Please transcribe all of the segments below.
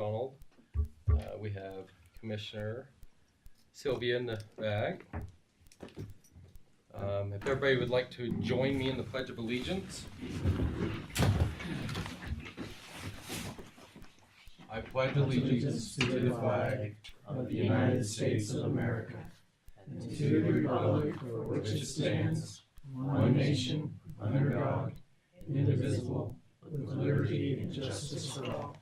McDonald. We have Commissioner Sylvia in the back. If everybody would like to join me in the Pledge of Allegiance. I pledge allegiance to the flag of the United States of America and to the republic for which it stands, one nation, under God, indivisible, with liberty and justice for all.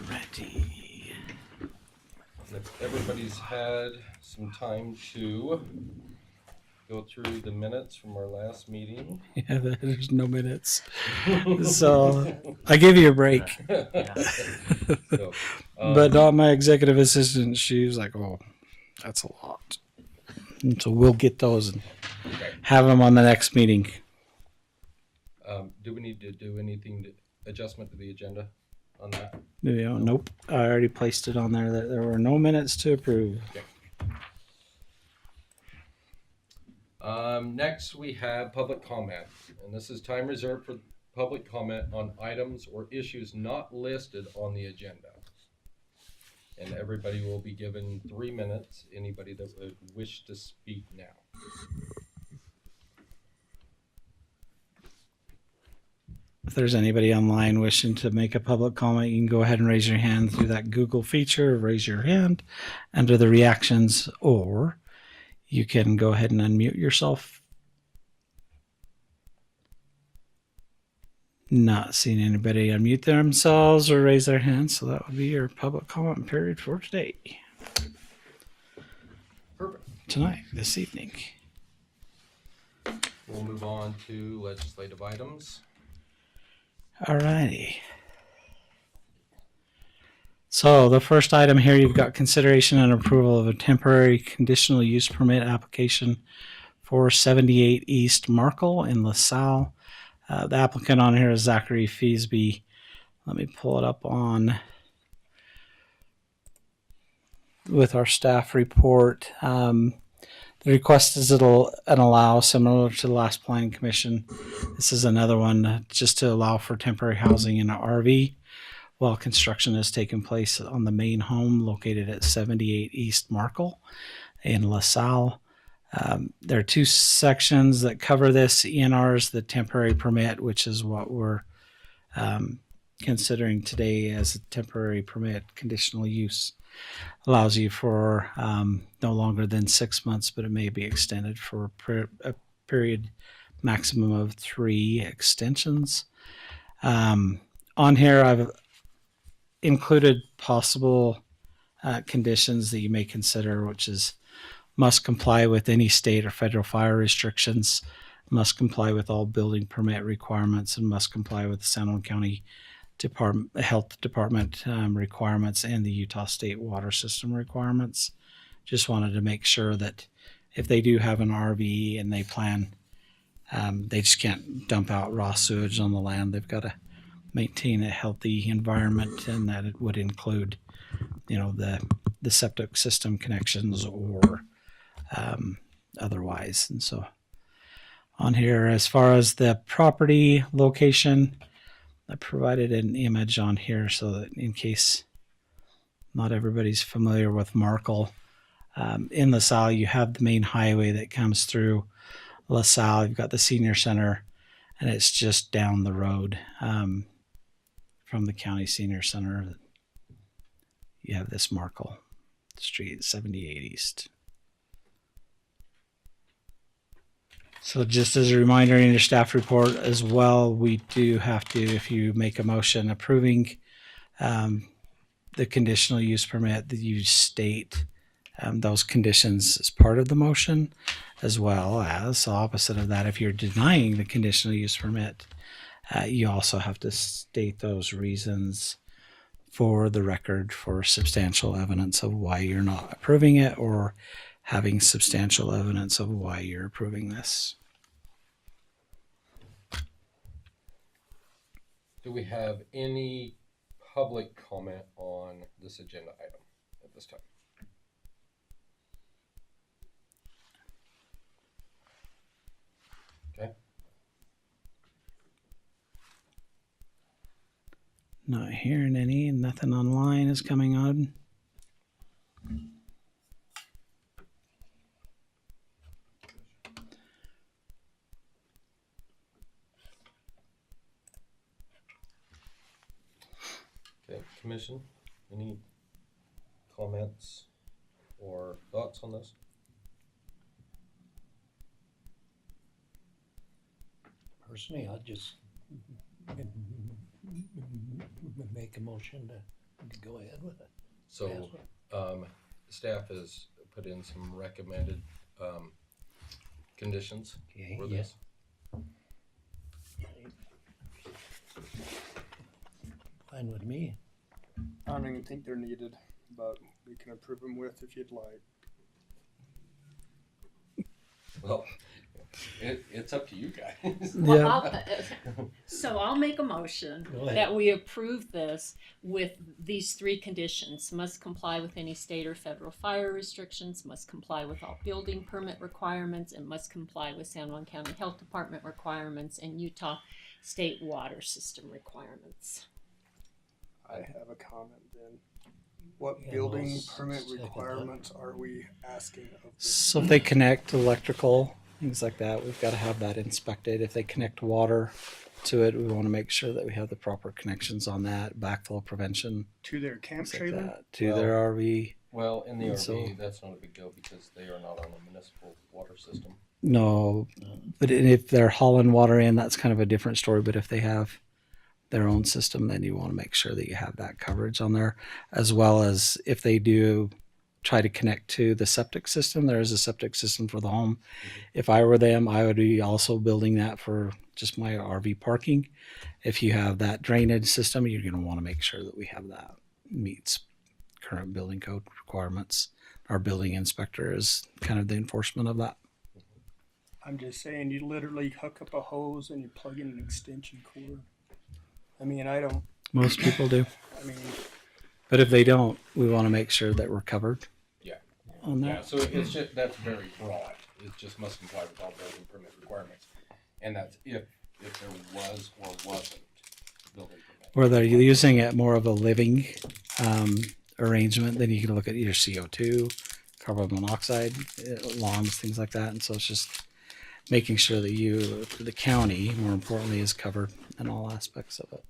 Ready. If everybody's had some time to go through the minutes from our last meeting. Yeah, there's no minutes. So I give you a break. So, But my executive assistant, she was like, oh, that's a lot. And so we'll get those and have them on the next meeting. Do we need to do anything adjustment to the agenda on that? Nope. I already placed it on there that there were no minutes to approve. Okay. Next, we have public comment, and this is time reserved for public comment on items or issues not listed on the agenda. And everybody will be given 3 minutes. Anybody that would wish to speak now. If there's anybody online wishing to make a public comment, you can go ahead and raise your hand through that Google feature. Raise your hand under the reactions, or you can go ahead and unmute yourself. Not seeing anybody unmute themselves or raise their hands, so that would be your public comment period for today. Perfect. Tonight, this evening. We'll move on to legislative items. Alrighty. So the first item here, you've got consideration and approval of a temporary conditional use permit application for 78 East Markle in LaSalle. The applicant on here is Zachary Feasby. Let me pull it up on with our staff report. The request is an allow similar to the last planning commission. This is another one just to allow for temporary housing in an RV while construction has taken place on the main home located at 78 East Markle in LaSalle. There are two sections that cover this. ENR is the temporary permit, which is what we're considering today as a temporary permit. Conditional use allows you for no longer than 6 months, but it may be extended for a period maximum of 3 extensions. On here, I've included possible conditions that you may consider, which is must comply with any state or federal fire restrictions, must comply with all building permit requirements, and must comply with the San Juan County Health Department requirements and the Utah State Water System requirements. Just wanted to make sure that if they do have an RV and they plan, they just can't dump out raw sewage on the land. They've got to maintain a healthy environment, and that it would include, the septic system connections or otherwise. And so on here, as far as the property location, I provided an image on here so that in case not everybody's familiar with Markle, in LaSalle, you have the main highway that comes through LaSalle. You've got the senior center, and it's just down the road from the county senior center. You have this Markle Street, 78 East. So just as a reminder in your staff report as well, we do have to, if you make a motion approving the conditional use permit, that you state those conditions as part of the motion, as well as opposite of that, if you're denying the conditional use permit, you also have to state those reasons for the record for substantial evidence of why you're not approving it, or having substantial evidence of why you're approving this. Do we have any public comment on this agenda item at this time? Okay. Not hearing any. Nothing online is coming on. Okay, Commission, any comments or thoughts on this? Personally, I'd just make a motion to go ahead with it. So, staff has put in some recommended, conditions Okay, for yeah. this. Fine with me. I don't even think they're needed, but we can approve them with if you'd like. Well, it's up to you guys. Well, Yeah. so I'll make a motion Go ahead. that we approve this with these 3 conditions. Must comply with any state or federal fire restrictions, must comply with all building permit requirements, and must comply with San Juan County Health Department requirements and Utah State Water System requirements. I have a comment then. What Yeah, building I'll permit second that. requirements are we asking of this? So if they connect electrical, things like that, we've got to have that inspected. If they connect water to it, we want to make sure that we have the proper connections on that, backflow prevention, To their camp things like trailer? that, to their RV. Well, in the And RV, so- that's not a big deal because they are not on a municipal water system. No, but if they're hauling water in, that's kind of a different story. But if they have their own system, then you want to make sure that you have that coverage on there, as well as if they do try to connect to the septic system. There is a septic system for the home. If I were them, I would be also building that for just my RV parking. If you have that drainage system, you're going to want to make sure that we have that meets current building code requirements. Our building inspector is kind of the enforcement of that. I'm just saying, you literally hook up a hose and you plug in an extension cord. I mean, Most people do. I mean, But if they don't, we want to make sure that we're covered. Yeah. On Yeah, that. so it's just, that's very broad. It just must comply with all building permit requirements. And that's if there was or wasn't building permit. Where they're using it more of a living arrangement, then you can look at your CO2, carbon monoxide, alarms, things like that. And so it's just making sure that the county, more importantly, is covered in all aspects of it.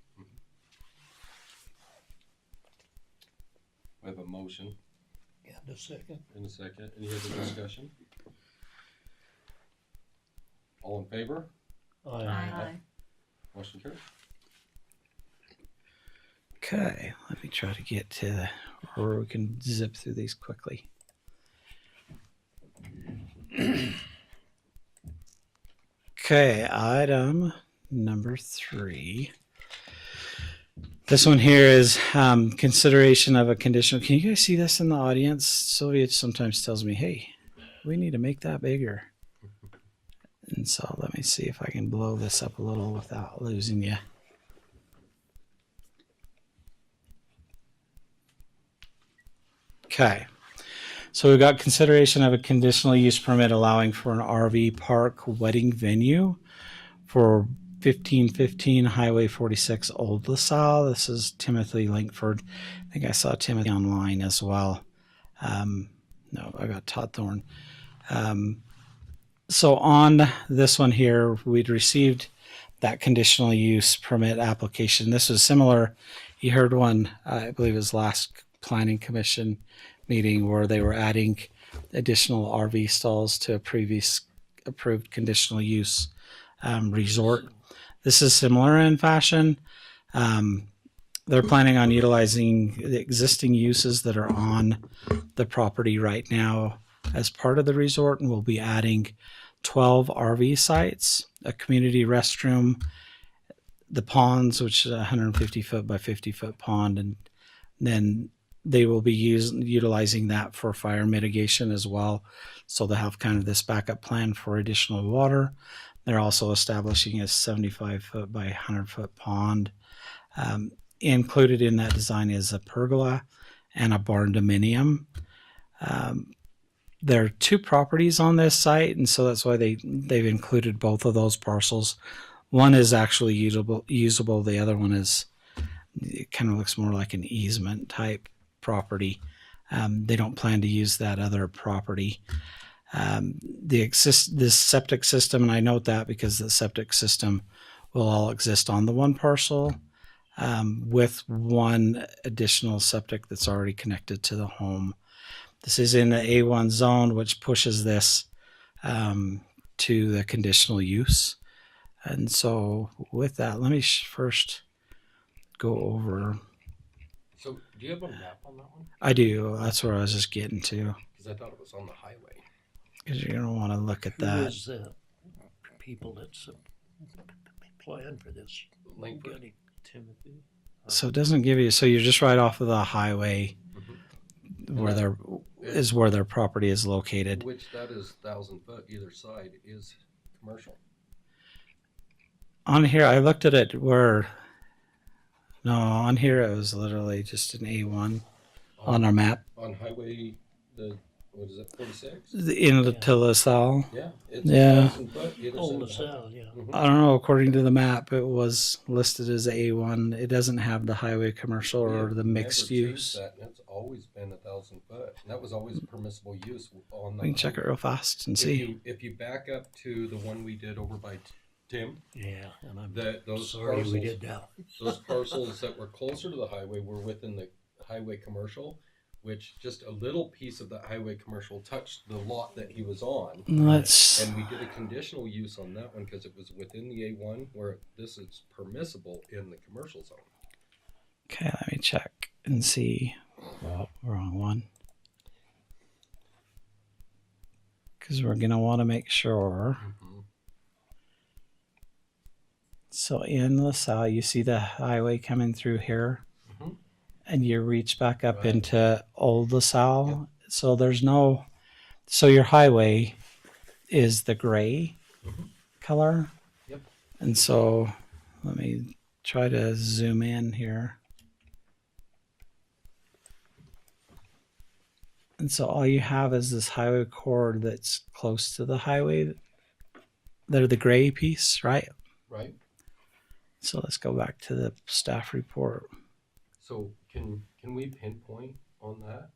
We have a motion And a second. in a second. Any other discussion? All in favor? Aye. Motion carried. Okay, let me try to get to where we can zip through these quickly. Okay, item number 3. This one here is consideration of a conditional. Can you guys see this in the audience? Sylvia sometimes tells me, hey, we need to make that bigger. And so let me see if I can blow this up a little without losing you. Okay. So we've got consideration of a conditional use permit allowing for an RV park wedding venue for 1515 Highway 46 Old LaSalle. This is Timothy Langford. I think I saw Timothy online as well. No, I got Todd Thorne. So on this one here, we'd received that conditional use permit application. This was similar. You heard one, I believe it was last planning commission meeting where they were adding additional RV stalls to a previous approved conditional use resort. This is similar in fashion. They're planning on utilizing the existing uses that are on the property right now as part of the resort, and we'll be adding 12 RV sites, a community restroom, the ponds, which is a 150 foot by 50 foot pond, and then they will be utilizing that for fire mitigation as well. So they'll have kind of this backup plan for additional water. They're also establishing a 75 foot by 100 foot pond. Included in that design is a pergola and a barn dominium. There are 2 properties on this site, and so that's why they've included both of those parcels. One is actually usable. The other one is It kind of looks more like an easement type property. They don't plan to use that other property. This septic system, and I note that because the septic system will all exist on the one parcel, with one additional septic that's already connected to the home. This is in the A1 zone, which pushes this to the conditional use. And so with that, let me first go over. So do you have a map on that one? I do. That's where I was just getting to. Because I thought it was on the highway. Because you're going to want to look at Who that. is the people that's applying for this? Langford. Goody. Timothy. So it doesn't give you. So you're just right off of the highway, where their property is located. Which that is 1,000 foot either side is commercial. On here, I looked at it where. No, on here it was literally just an A1 on our map. On highway, what is it, 46? In to LaSalle. Yeah. It's Yeah. 1,000 foot either Oh, side. LaSalle, yeah. I don't know. According to the map, it was listed as A1. It doesn't have the highway commercial or the mixed use. That, and it's always been 1,000 foot. And that was always a permissible use on the. We can check it real fast and see. If you back up to the one we did over by Tim, Yeah, and I'm those sorry parcels, we did that. those parcels that were closer to the highway were within the highway commercial, which just a little piece of that highway commercial touched the lot that he was on. Let's. And we did a conditional use on that one because it was within the A1, where this is permissible in the commercial zone. Okay, let me check and see. Oh, wrong one. Because we're going to want to make sure. So in LaSalle, you see the highway coming through here, and you reach back up Right. into Old LaSalle. So there's no. So your highway is the gray color. Yep. And so let me try to zoom in here. And so all you have is this highway cord that's close to the highway. They're the gray piece, right? Right. So let's go back to the staff report. So can we pinpoint on that?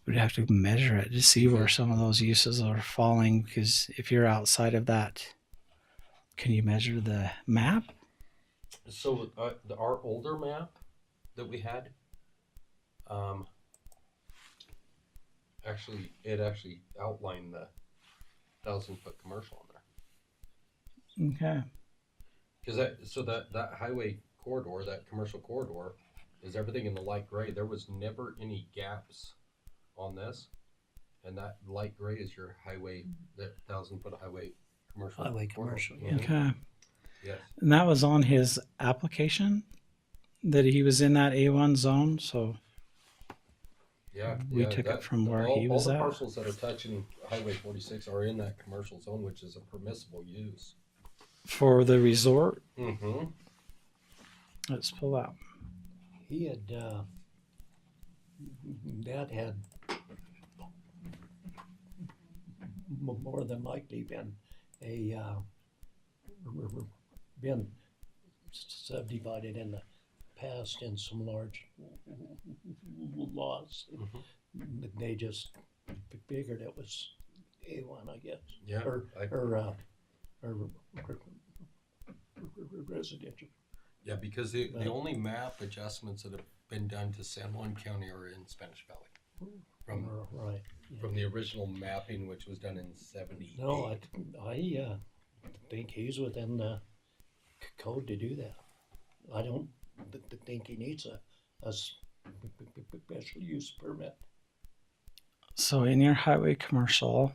We'd have to measure it to see where some of those uses are falling, because if you're outside of that, can you measure the map? So our older map that we had, actually outlined the 1,000 foot commercial on there. Okay. Because that highway corridor, that commercial corridor, is everything in the light gray. There was never any gaps on this, and that light gray is your highway, that 1,000 foot highway commercial. Highway corridor. commercial, yeah. Okay. Yes. And that was on his application that he was in that A1 zone. So Yeah. We took it from where he was all at. the parcels that are touching Highway 46 are in that commercial zone, which is a permissible use. for the resort, Mm-hmm. let's pull out. He had, that had more than likely been been subdivided in the past in some large lots. They just figured it was A1, I guess. Yeah. Or residential. Yeah, because the only map adjustments that have been done to San Juan County are in Spanish Valley. Right. Yeah. From the original mapping, which was done in 78. No, I think he's within the code to do that. I don't think he needs a special use permit. So in your highway commercial,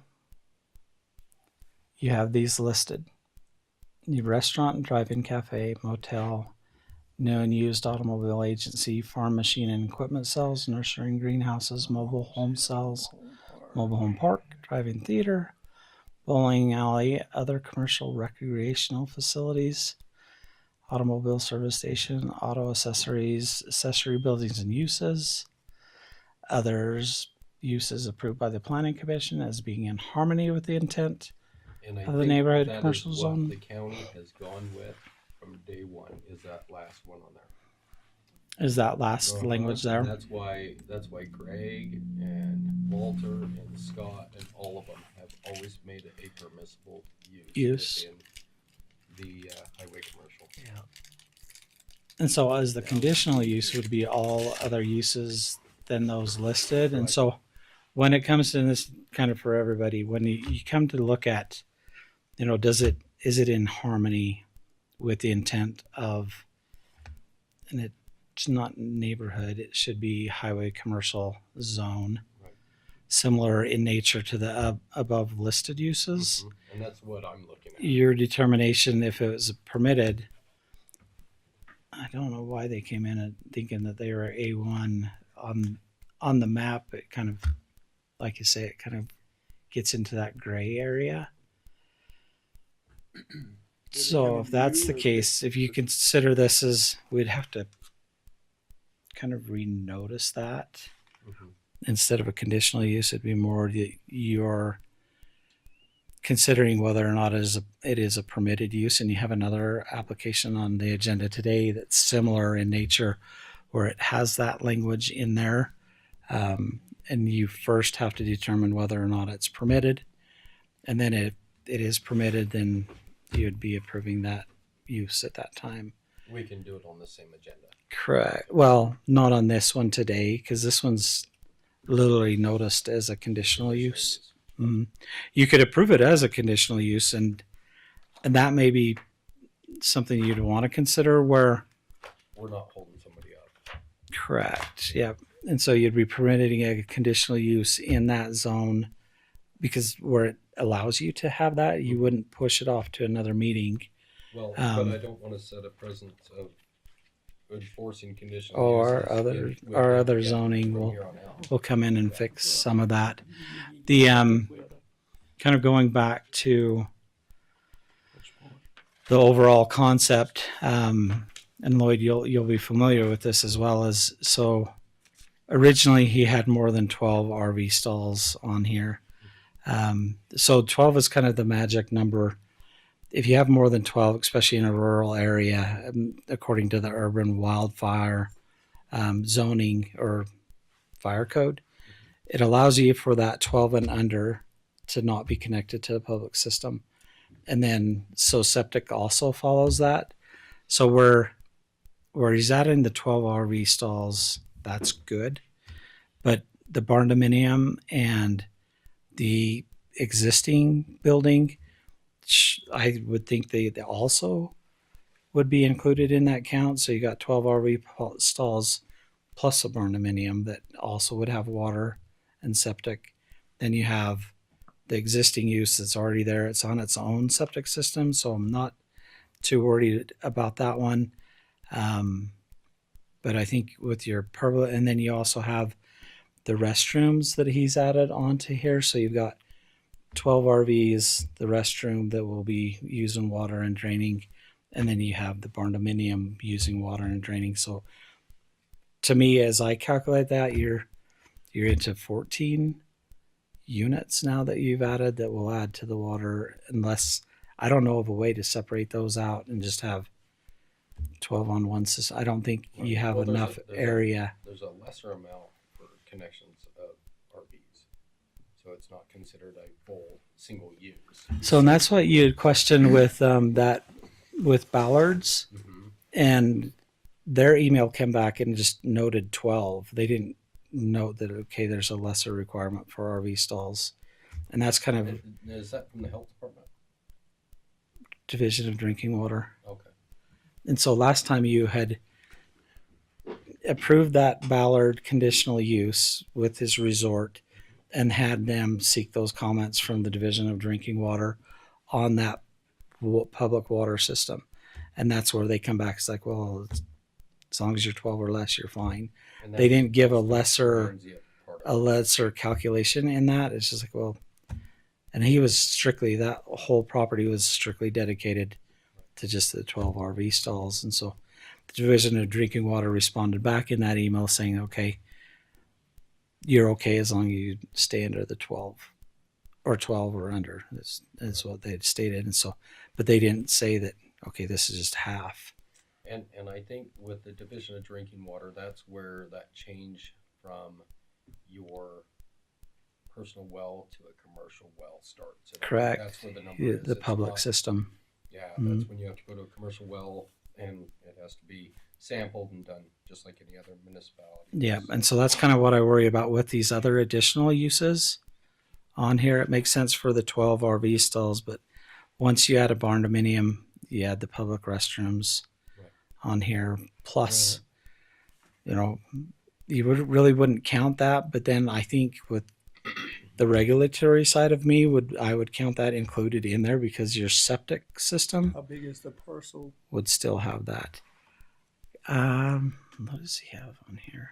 you have these listed. You have restaurant and drive-in cafe, motel, new and used automobile agency, farm machine and equipment cells, nursery and greenhouses, mobile home cells, mobile home park, drive-in theater, bowling alley, other commercial recreational facilities, automobile service station, auto accessories, accessory buildings and uses, others uses approved by the planning commission as being in harmony with the intent And I of the think neighborhood that is commercial what zone. the county has gone with from day one is that last one on there. Is that last language there? And that's why Greg and Walter and Scott and all of them have always made it a permissible use within the highway commercial. Yeah. And so as the conditional use would be all other uses than those listed. And Right. so when it comes to this kind of for everybody, when you come to look at, is it in harmony with the intent of, and it's not neighborhood, it should be highway commercial zone, Right. similar in nature to the above listed uses. Mhm. And that's what I'm looking at. Your determination if it was permitted, I don't know why they came in and thinking that they were A1 on the map. It kind of, like you say, it kind of gets into that gray area. So if that's the case, if you consider this as, we'd have to kind of renotice that. Mhm. Instead of a conditional use, it'd be more that you're considering whether or not it is a permitted use, and you have another application on the agenda today that's similar in nature, where it has that language in there, and you first have to determine whether or not it's permitted, and then if it is permitted, then you'd be approving that use at that time. We can do it on the same agenda. Correct. Well, not on this one today, because this one's literally noticed as a conditional use. Mhm. You could approve it as a conditional use, and that may be something you'd want to consider where. We're not holding somebody up. Correct. Yep. And so you'd be permitting a conditional use in that zone because where it allows you to have that, you wouldn't push it off to another meeting. Well, Um, but I don't want to set a precedent of enforcing conditional Or uses other with or that, other yeah, zoning from will here on out. will come in and fix some of that. The kind of going back to the overall concept, and Lloyd, you'll be familiar with this as well. As so, originally he had more than 12 RV stalls on here. So 12 is kind of the magic number. If you have more than 12, especially in a rural area, according to the urban wildfire zoning or fire code, it allows you for that 12 and under to not be connected to the public system. And then so septic also follows that. So where he's adding the 12 RV stalls, that's good. But the barn dominium and the existing building, I would think they also would be included in that count. So you got 12 RV stalls plus a barn dominium that also would have water and septic. Then you have the existing use that's already there. It's on its own septic system, so I'm not too worried about that one. But I think with your pergola, and then you also have the restrooms that he's added onto here. So you've got 12 RVs, the restroom that will be using water and draining, and then you have the barn dominium using water and draining. So to me, as I calculate that, you're into 14 units now that you've added that will add to the water, unless I don't know of a way to separate those out and just have 12 on one system. I don't think you have Well, enough area. There's a lesser amount for connections of RVs, so it's not considered a full single use. So, and that's what you had questioned with with Ballard's, Mm-hmm. and their email came back and just noted 12. They didn't note that, okay, there's a lesser requirement for RV stalls. And that's kind of Is that from the health department? Division of Drinking Water. Okay. And so last time you had approved that Ballard conditional use with his resort and had them seek those comments from the Division of Drinking Water on that public water system. And that's where they come back. It's like, well, as long as you're 12 or less, you're fine. And They didn't give a that's lesser Guernsey part of it. calculation in that. It's just like, well, and he was strictly, that whole property was strictly dedicated to just the 12 RV stalls. And so the Division of Drinking Water responded back in that email saying, okay, you're okay as long as you stay under the 12 or under is what they had stated. And so, but they didn't say that, okay, this is just half. And I think with the division of drinking water, that's where that change from your personal well to a commercial well starts. And I think Correct. that's where the number Yeah, is. the It's public not- system. Yeah, Mhm. that's when you have to go to a commercial well, and it has to be sampled and done just like any other municipality. Yeah, and so that's kind of what I worry about with these other additional uses on here. It makes sense for the 12 RV stalls, but once you add a barn dominium, you add the public restrooms Right. on here. Plus, you know, you really wouldn't count that, but then I think with the regulatory side of me, I would count that included in there because your septic system How big is the parcel? would still have that. What does he have on here?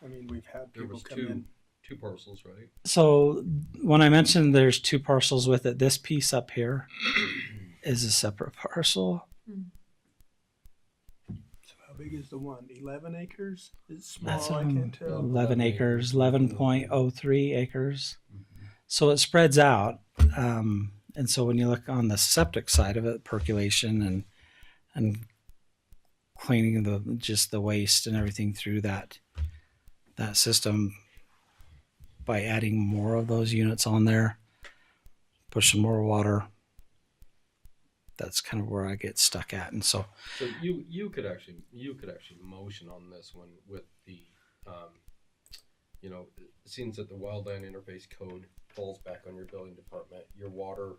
I mean, we've had There people was come in. two parcels, right? So when I mentioned there's two parcels with it, this piece up here is a separate parcel. So how big is the one? 11 acres? It's small. That's I can't tell. 11 acres, 11.03 acres. So it spreads out. And so when you look on the septic side of it, percolation and cleaning the waste and everything through that system, by adding more of those units on there, pushing more water, that's kind of where I get stuck at. And so So you could actually motion on this one with the, it seems that the wildland interface code falls back on your building department. Your water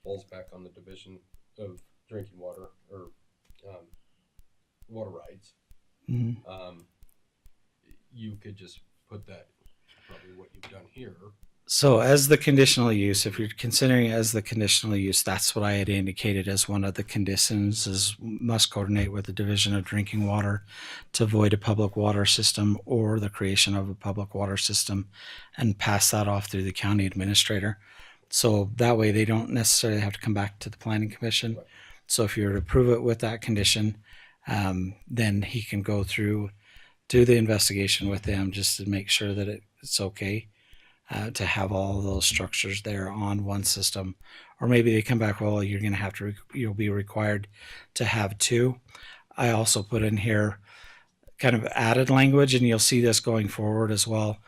falls back on the division of drinking water or water rights. mhm. You could just put that, probably what you've done here. So as the conditional use, if you're considering it as the conditional use, that's what I had indicated as one of the conditions is must coordinate with the Division of Drinking Water to avoid a public water system or the creation of a public water system and pass that off through the county administrator. So that way they don't necessarily have to come back to the planning commission. Right. So if you were to approve it with that condition, then he can go through, do the investigation with them just to make sure that it's okay. To have all of those structures there on one system, or maybe they come back, well, you're going to have to, you'll be required to have two. I also put in here kind of added language, and you'll see this going forward as well.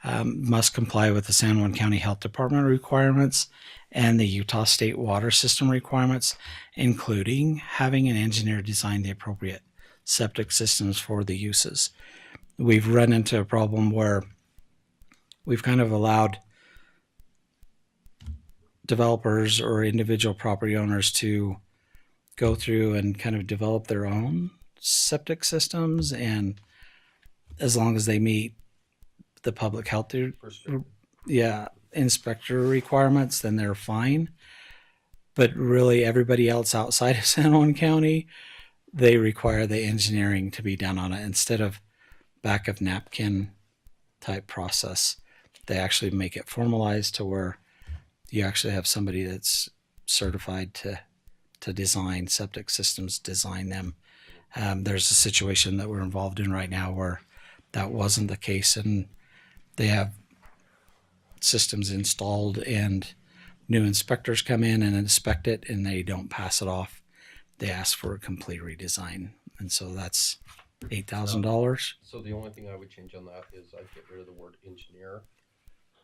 Must comply with the San Juan County Health Department requirements and the Utah State Water System requirements, including having an engineer design the appropriate septic systems for the uses. We've run into a problem where we've kind of allowed developers or individual property owners to go through and kind of develop their own septic systems. And as long as they meet the public health inspector requirements, then they're fine. But really everybody else outside of San Juan County, they require the engineering to be done on it instead of back of napkin type process. They actually make it formalized to where you actually have somebody that's certified to design septic systems, design them. There's a situation that we're involved in right now where that wasn't the case, and they have systems installed and new inspectors come in and inspect it and they don't pass it off. They ask for a complete redesign. And so that's $8,000. So the only thing I would change on that is I'd get rid of the word engineer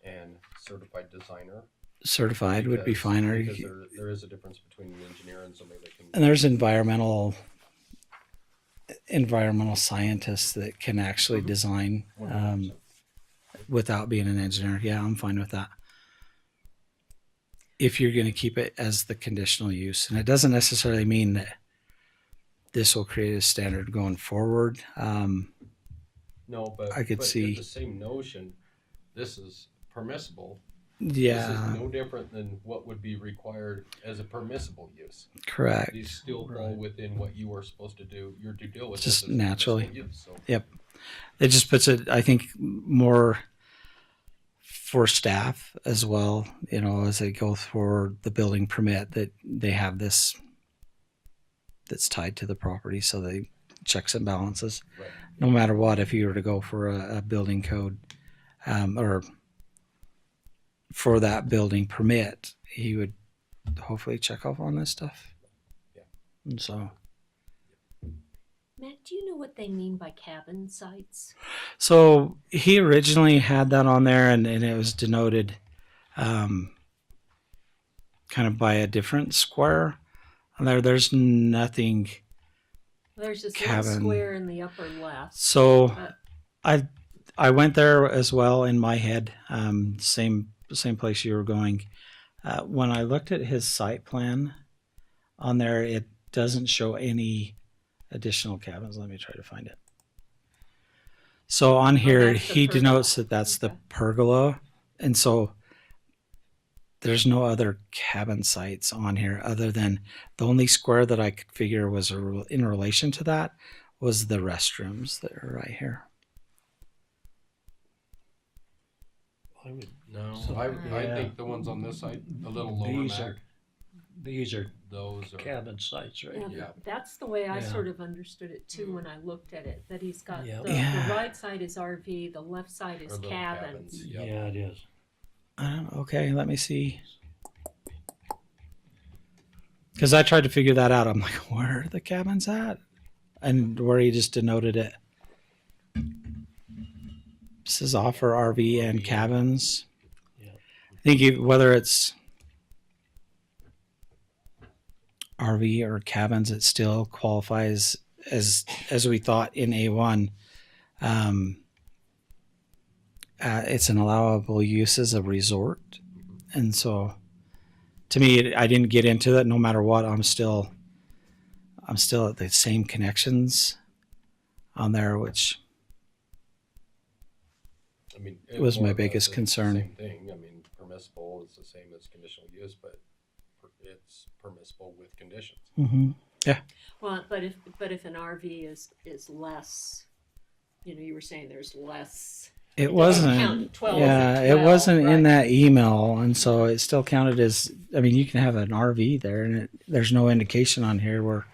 and certified designer. Certified would be fine. Because there is a difference between an engineer and somebody that can. And there's environmental scientists that can actually design 100%. without being an engineer. Yeah, I'm fine with that. If you're going to keep it as the conditional use, and it doesn't necessarily mean that this will create a standard going forward. No, but I could but see- if the same notion. This is permissible. Yeah, This is no different than what would be required as a permissible use. correct. These still fall within what you are supposed to do, your due diligence. Just as a naturally. permissible use, so. Yep. It just puts it, I think, more for staff as well, as they go for the building permit, that they have this that's tied to the property, so they checks and balances. Right. No matter what, if you were to go for a building code or for that building permit, he would hopefully check off on this stuff. And so, Matt, do you know what they mean by cabin sites? so he originally had that on there, and it was denoted kind of by a different square. On there, there's nothing. There's this Cabin. one square in the upper left. So But I went there as well in my head. Same place you were going. When I looked at his site plan on there, it doesn't show any additional cabins. Let me try to find it. So on here, that's the he pergola. denotes that that's the Okay. pergola, and so there's no other cabin sites on here other than the only square that I could figure was in relation to that was the restrooms that are right here. I would, No, So- I Yeah. think the ones on this side, a little lower, these Mac, are, these are those are. cabin sites, right? Yeah, Yeah. that's the way I Yeah. sort of understood it too when I looked at it. That he's got Yeah. the Yeah. right side is RV, the left side Or is little cabins. Yep. Yeah, it is. Okay, let me see. Because I tried to figure that out. I'm like, where are the cabins at? And where he just denoted it. This is offer RV and cabins. Yeah. I think whether it's RV or cabins, it still qualifies as we thought in A1. It's an allowable use as a resort, and so to me, I didn't get into that. No matter what, I'm still at the same connections on there, which I mean, was my more of biggest the concern. Same thing. I mean, permissible is the same as conditional use, but it's permissible with conditions. mm-hmm. Well, but if an RV is less, you were saying there's less. It doesn't wasn't. count 12 Yeah, as it 12, wasn't in right. that email, and so it still counted as. I mean, you can have an RV there, and there's no indication on here where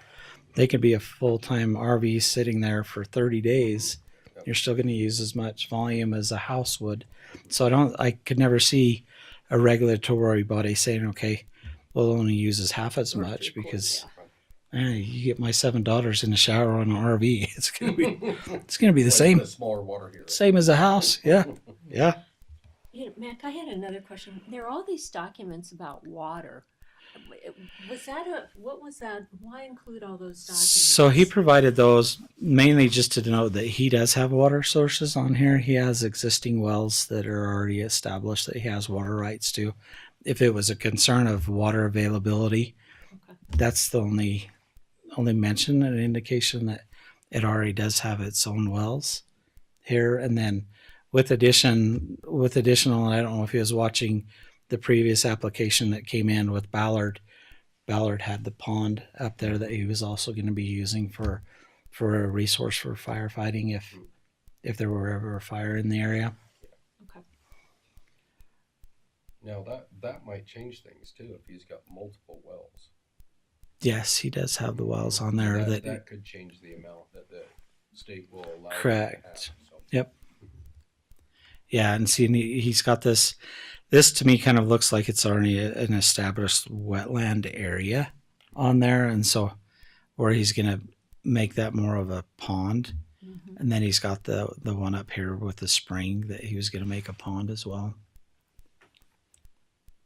they could be a full-time RV sitting there for 30 days. You're still going to use as much volume as a house would. So I could never see a regulatory body saying, okay, we'll only use as half as Or much three-quarters, because you get my 7 daughters in the shower on an RV. It's going to be the Like same. The smaller water here. Same as a house. Yeah. Yeah. Mac, I had another question. There are all these documents about water. What was that? Why include all those documents? So he provided those mainly just to denote that he does have water sources on here. He has existing wells that are already established that he has water rights to. If it was a concern of water availability, Okay. that's the only mention and indication that it already does have its own wells here. And then with additional, I don't know if he was watching the previous application that came in with Ballard. Ballard had the pond up there that he was also going to be using for a resource for firefighting if there were ever a fire in the area. Okay. Now that might change things too if he's got multiple wells. Yes, he does have the wells on there that could change the amount that the state will allow. Correct. him to have, so. Yep. Yeah, and see, he's got this. This to me kind of looks like it's already an established wetland area on there, and so where he's going to make that more of a pond, Mm-hmm. and then he's got the one up here with the spring that he was going to make a pond as well.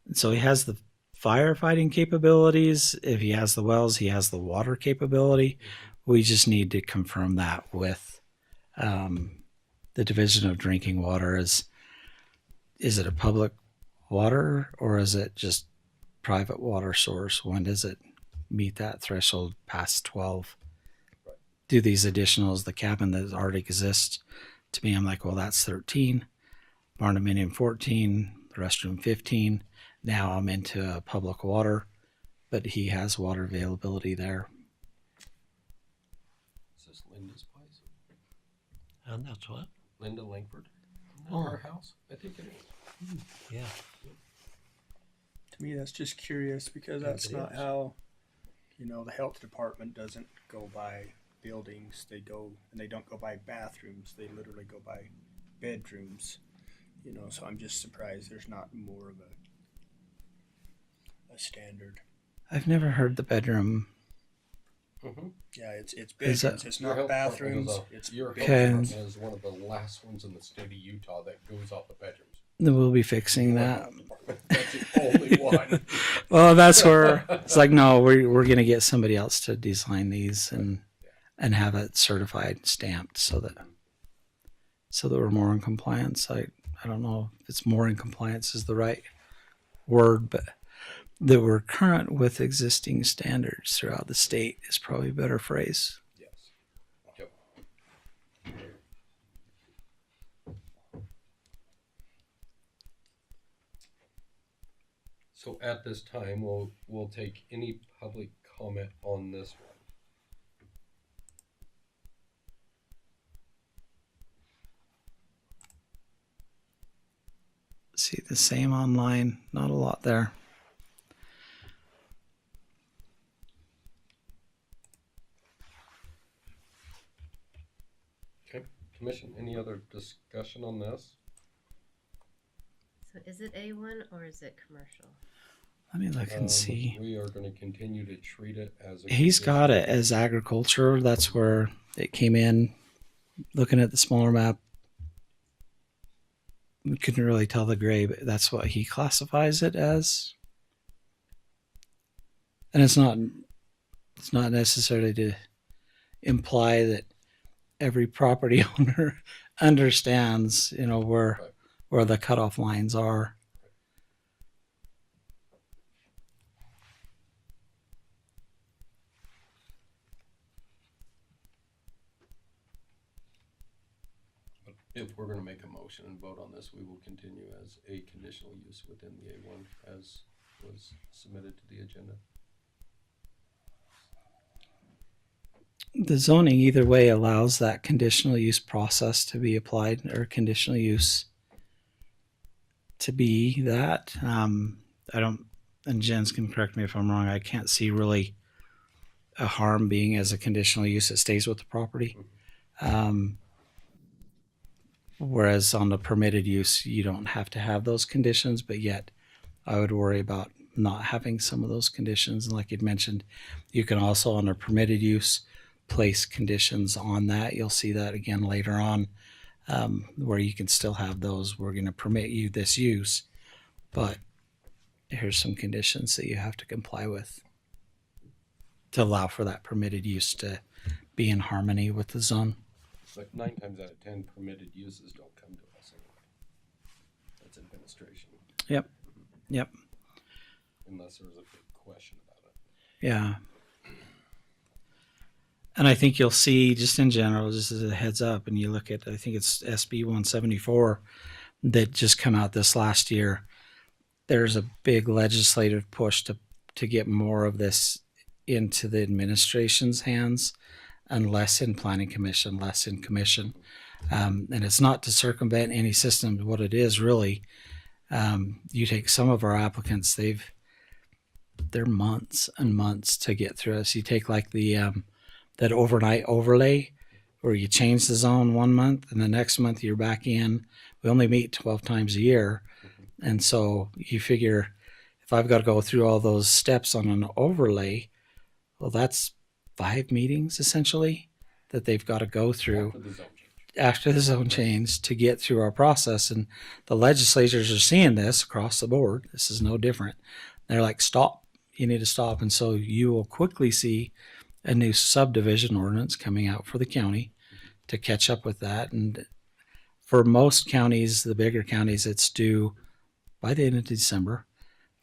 And so he has the firefighting capabilities. If he has the wells, he has the water capability. We just need to confirm that with the Division of Drinking Water. Is it a public water or is it just private water source? When does it meet that threshold past 12? Right. Do these additionals, the cabin that already exists, to me, I'm like, well, that's 13, barn dominium 14, the restroom 15. Now I'm into public water, but he has water availability there. Is this Linda's place? And that's what? Linda Langford? Isn't that Oh. her house? I think it is. Yeah. To me, that's just curious because Yeah, that's it not is. how, the health department doesn't go by buildings. They don't go by bathrooms. They literally go by bedrooms. So I'm just surprised there's not more of a standard. I've never heard the bedroom Yeah, it's Is that- bedrooms. It's Your not health bathrooms. department It's your health Okay. department is one of the last ones in the state of Utah that goes off the bedrooms. Then we'll be fixing Your that. health department, that's the only one. Well, that's where it's like, no, we're gonna get somebody else to design these and have it certified, and stamped, so that we're more in compliance. I don't know if it's more in compliance is the right word, but that we're current with existing standards throughout the state is probably a better phrase. Yes. Yep. So at this time, we'll take any public comment on this one. See the same online, not a lot there. Okay, Commission, any other discussion on this? So is it A1 or is it commercial? Let me look and see. We are going to continue to treat it as a. He's got it as agriculture. That's where it came in. Looking at the smaller map, we couldn't really tell the gray, but that's what he classifies it as. And it's not necessarily to imply that every property owner understands, where the cutoff lines are. If we're going to make a motion and vote on this, we will continue as a conditional use within the A1 as was submitted to the agenda. The zoning either way allows that conditional use process to be applied, or conditional use to be that. I don't, and Jens can correct me if I'm wrong, I can't see really a harm being as a conditional use. It stays with the property. Whereas on the permitted use, you don't have to have those conditions, but yet I would worry about not having some of those conditions. And like you'd mentioned, you can also on a permitted use place conditions on that. You'll see that again later on, where you can still have those. We're going to permit you this use, but here's some conditions that you have to comply with to allow for that permitted use to be in harmony with the zone. But 9 times out of 10, permitted uses don't come to us anyway. That's administration. Yep. Unless there's a big question about it. Yeah. And I think you'll see, just in general, just as a heads up, and you look at, I think it's SB 174 that just come out this last year. There's a big legislative push to get more of this into the administration's hands, and less in planning commission, less in commission. And it's not to circumvent any system. What it is really, you take some of our applicants, they're months and months to get through us. You take like the that overnight overlay, where you change the zone 1 month and the next month you're back in. We only meet 12 times a year. And so you figure if I've got to go through all those steps on an overlay, well, that's 5 meetings essentially that they've got to go through after the zone change to get through our process. And the legislators are seeing this across the board. This is no different. They're like, stop, you need to stop. And so you will quickly see a new subdivision ordinance coming out for the county to catch up with that. And for most counties, the bigger counties, it's due by the end of December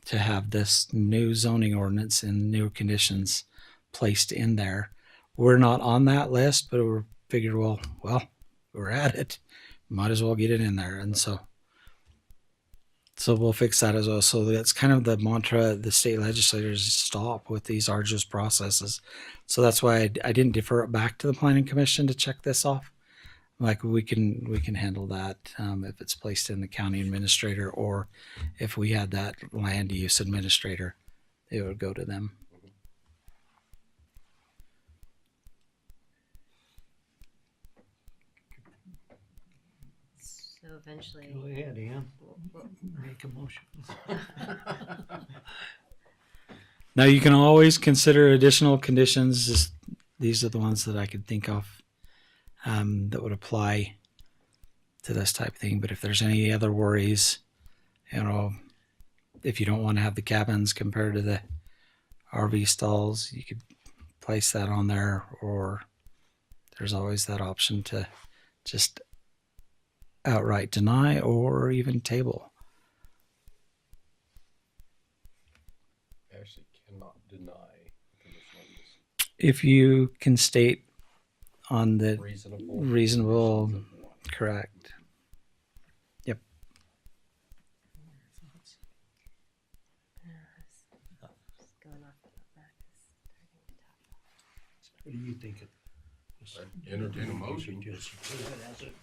to have this new zoning ordinance and new conditions placed in there. We're not on that list, but we figured, well, we're at it. Might as well get it in there. And so we'll fix that as well. So that's kind of the mantra, the state legislators stop with these arduous processes. So that's why I didn't defer it back to the planning commission to check this off. Like we can handle that if it's placed in the county administrator, or if we had that land use administrator, it would go to them. So eventually, Go ahead, Ian. we'll- Make a motion. Now you can always consider additional conditions. Just these are the ones that I could think of that would apply to this type of thing. But if there's any other worries, if you don't want to have the cabins compared to the RV stalls, you could place that on there, or there's always that option to just outright deny or even table. Actually cannot deny conditional use. If you can state on the Reasonable. correct. Yep. Just going off of that. What do you think? I'd entertain a motion. Just put it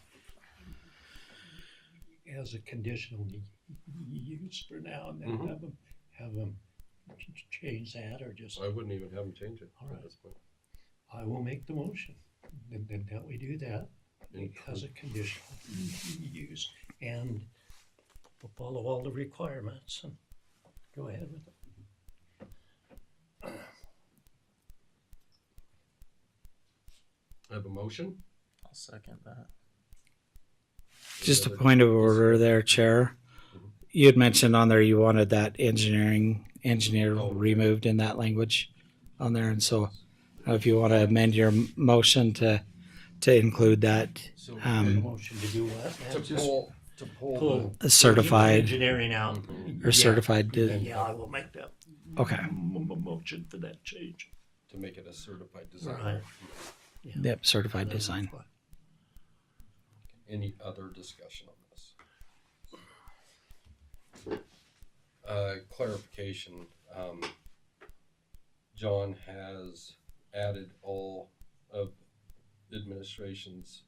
as a conditional use for now, and then Mhm. have them change that, or just, I wouldn't even have them change it All at right. this point. I will make the motion. Then that we do that as a conditional use, and we'll follow all the requirements and go ahead with it. I have a motion. I'll second that. Just a Any point of other order there, Chair. You had mentioned on there you wanted that engineer Oh, okay. removed in that language on there, and so if you want to amend your motion to include that So Motion to do what? to pull Pull certified engineering out. or certified. Yeah, I will make that Okay. motion for that change. to make it a certified design. Right. Yep. Certified design. Any other discussion on this? Clarification. John has added all of administration's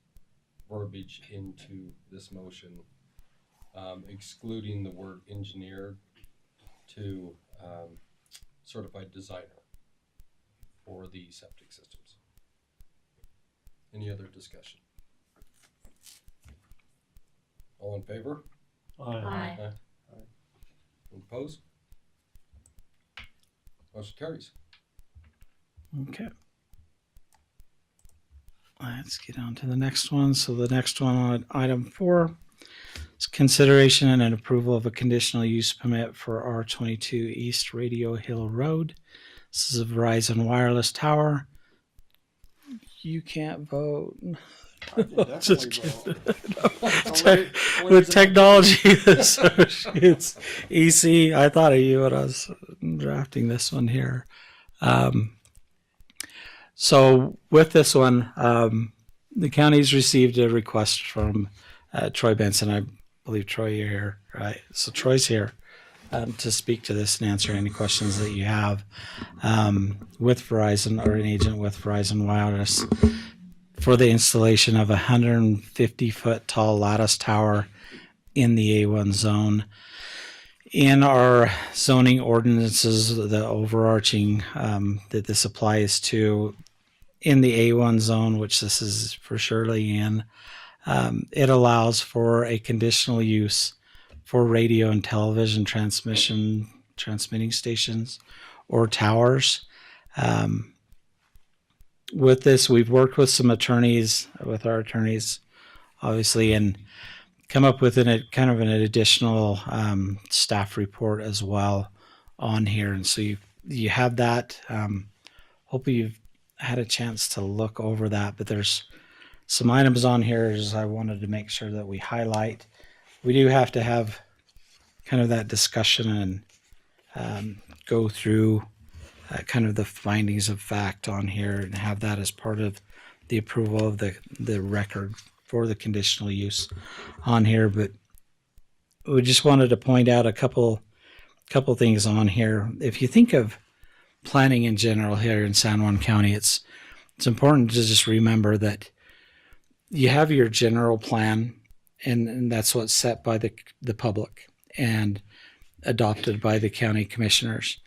verbiage into this motion, excluding the word engineer to certified designer for the septic systems. Any other discussion? All in favor? Aye. Opposed? Motion carries. Okay. Let's get on to the next one. So the next one on item 4 is consideration and an approval of a conditional use permit for R22 East Radio Hill Road. This is a Verizon wireless tower. You can't vote. Just kidding. With technology associates, EC. I thought of you when I was drafting this one here. So with this one, the county's received a request from Troy Benson. I believe, Troy, you're here, right? So Troy's here to speak to this and answer any questions that you have with Verizon or an agent with Verizon Wireless for the installation of a 150-foot tall lattice tower in the A1 zone. In our zoning ordinances, the overarching that this applies to in the A1 zone, which this is for surely in, it allows for a conditional use for radio and television transmitting stations or towers. With this, we've worked with our attorneys, obviously, and come up with an additional staff report as well on here. And so you have that. Hopefully you've had a chance to look over that, but there's some items on here as I wanted to make sure that we highlight. We do have to have kind of that discussion and go through kind of the findings of fact on here and have that as part of the approval of the record for the conditional use on here. But we just wanted to point out a couple things on here. If you think of planning in general here in San Juan County, it's important to just remember that you have your general plan, and that's what's set by the public and adopted by the county commissioners.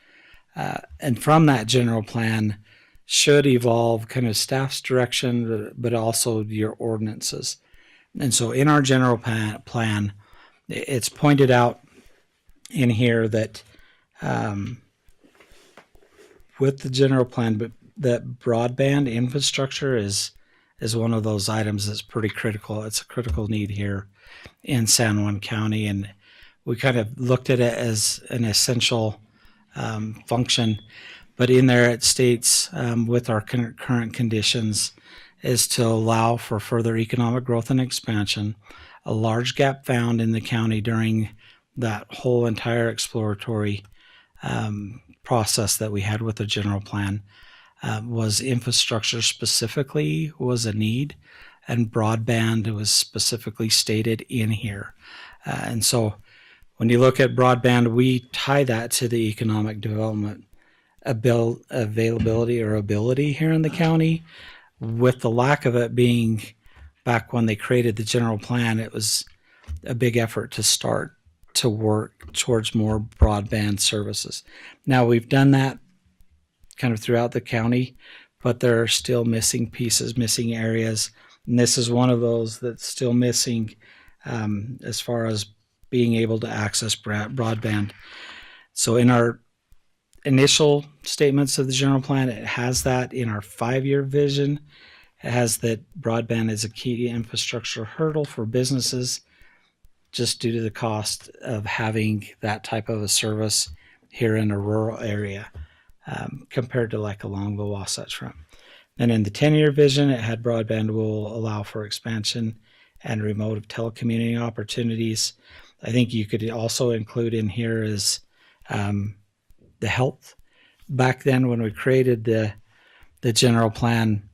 And from that general plan should evolve kind of staff's direction, but also your ordinances. And so in our general plan, it's pointed out in here that with the general plan, but that broadband infrastructure is one of those items that's pretty critical. It's a critical need here in San Juan County, and we kind of looked at it as an essential function. But in there it states, with our current conditions, is to allow for further economic growth and expansion. A large gap found in the county during that whole entire exploratory process that we had with the general plan was infrastructure specifically was a need, and broadband was specifically stated in here. And so when you look at broadband, we tie that to the economic development availability or ability here in the county, with the lack of it being back when they created the general plan. It was a big effort to start to work towards more broadband services. Now we've done that kind of throughout the county, but there are still missing pieces, missing areas. And this is one of those that's still missing as far as being able to access broadband. So in our initial statements of the general plan, it has that. In our 5-year vision, it has that broadband is a key infrastructure hurdle for businesses, just due to the cost of having that type of a service here in a rural area compared to like along the Wasatch Front. And in the 10-year vision, it had broadband will allow for expansion and remote telecommuting opportunities. I think you could also include in here is the health. Back then when we created the general plan,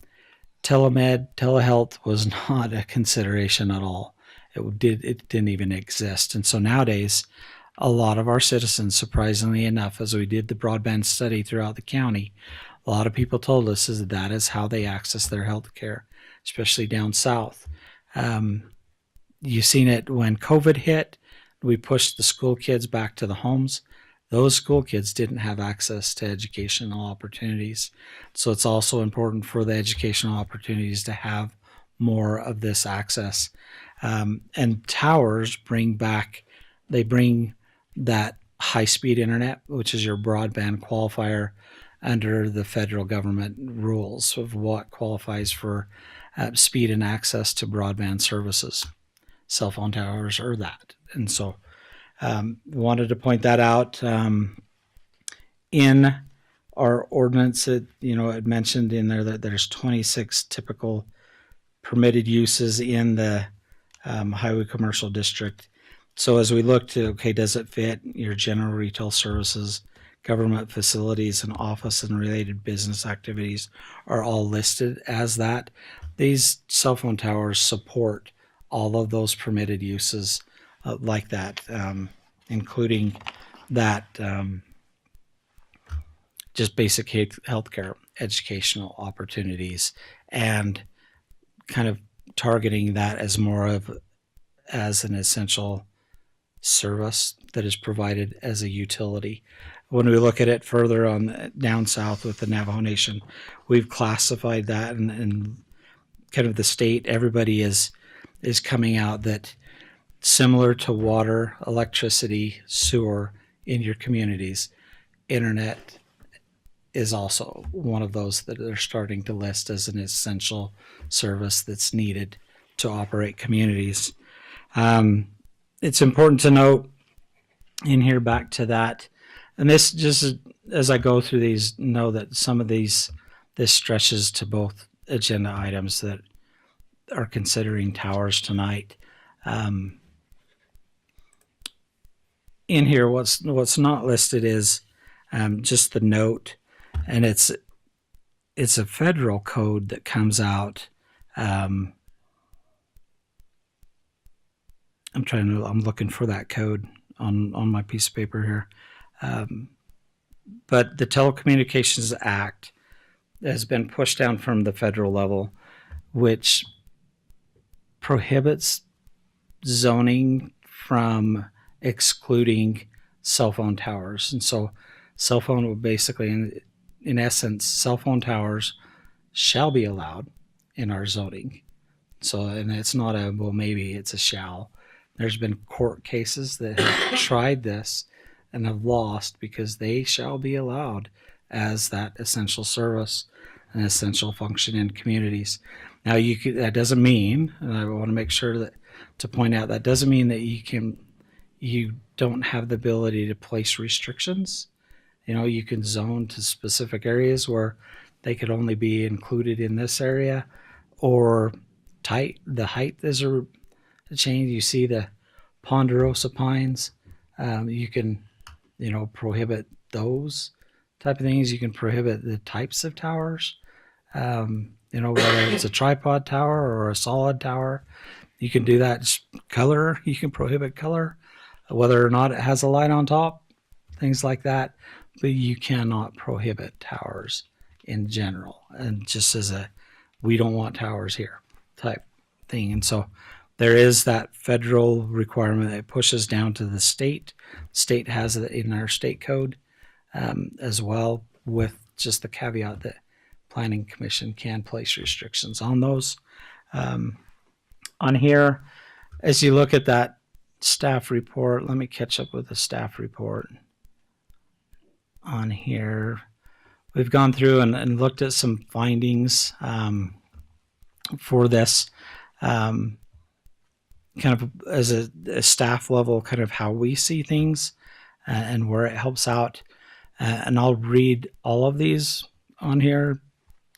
telehealth was not a consideration at all. It didn't even exist. And so nowadays, a lot of our citizens, surprisingly enough, as we did the broadband study throughout the county, a lot of people told us that is how they access their health care, especially down south. You've seen it when COVID hit. We pushed the school kids back to the homes. Those school kids didn't have access to educational opportunities. So it's also important for the educational opportunities to have more of this access. And towers bring that high-speed internet, which is your broadband qualifier under the federal government rules of what qualifies for speed and access to broadband services. Cell phone towers are that. And so wanted to point that out. In our ordinance, it mentioned in there that there's 26 typical permitted uses in the highway commercial district. So as we look to, okay, does it fit your general retail services, government facilities, and office and related business activities are all listed as that. These cell phone towers support all of those permitted uses like that, including that just basic healthcare, educational opportunities, and kind of targeting that as more of as an essential service that is provided as a utility. When we look at it further on down south with the Navajo Nation, we've classified that, and kind of the state, everybody is coming out that similar to water, electricity, sewer in your communities, internet is also one of those that they're starting to list as an essential service that's needed to operate communities. It's important to note in here, back to that, and this, just as I go through these, know that some of this stretches to both agenda items that are considering towers tonight. In here, what's not listed is just the note, and it's a federal code that comes out. I'm looking for that code on my piece of paper here. But the Telecommunications Act has been pushed down from the federal level, which prohibits zoning from excluding cell phone towers. And so cell phone will basically, in essence, cell phone towers shall be allowed in our zoning. So, and it's not a, well, maybe it's a shall. There's been court cases that have tried this and have lost because they shall be allowed as that essential service. an essential function in communities. Now, that doesn't mean, and I want to make sure that to point out, that doesn't mean that you don't have the ability to place restrictions. You can zone to specific areas where they could only be included in this area, or the height is a change. You see the ponderosa pines, you can, prohibit those type of things. You can prohibit the types of towers, whether it's a tripod tower or a solid tower. You can do that. Just color, you can prohibit color, whether or not it has a light on top, things like that. But you cannot prohibit towers in general, and just as we don't want towers here type thing. And so there is that federal requirement that pushes down to the state. State has it in our state code as well, with just the caveat that Planning Commission can place restrictions on those. On here, as you look at that staff report, let me catch up with the staff report on here. We've gone through and looked at some findings for this, kind of as a staff level, kind of how we see things and where it helps out. And I'll read all of these on here.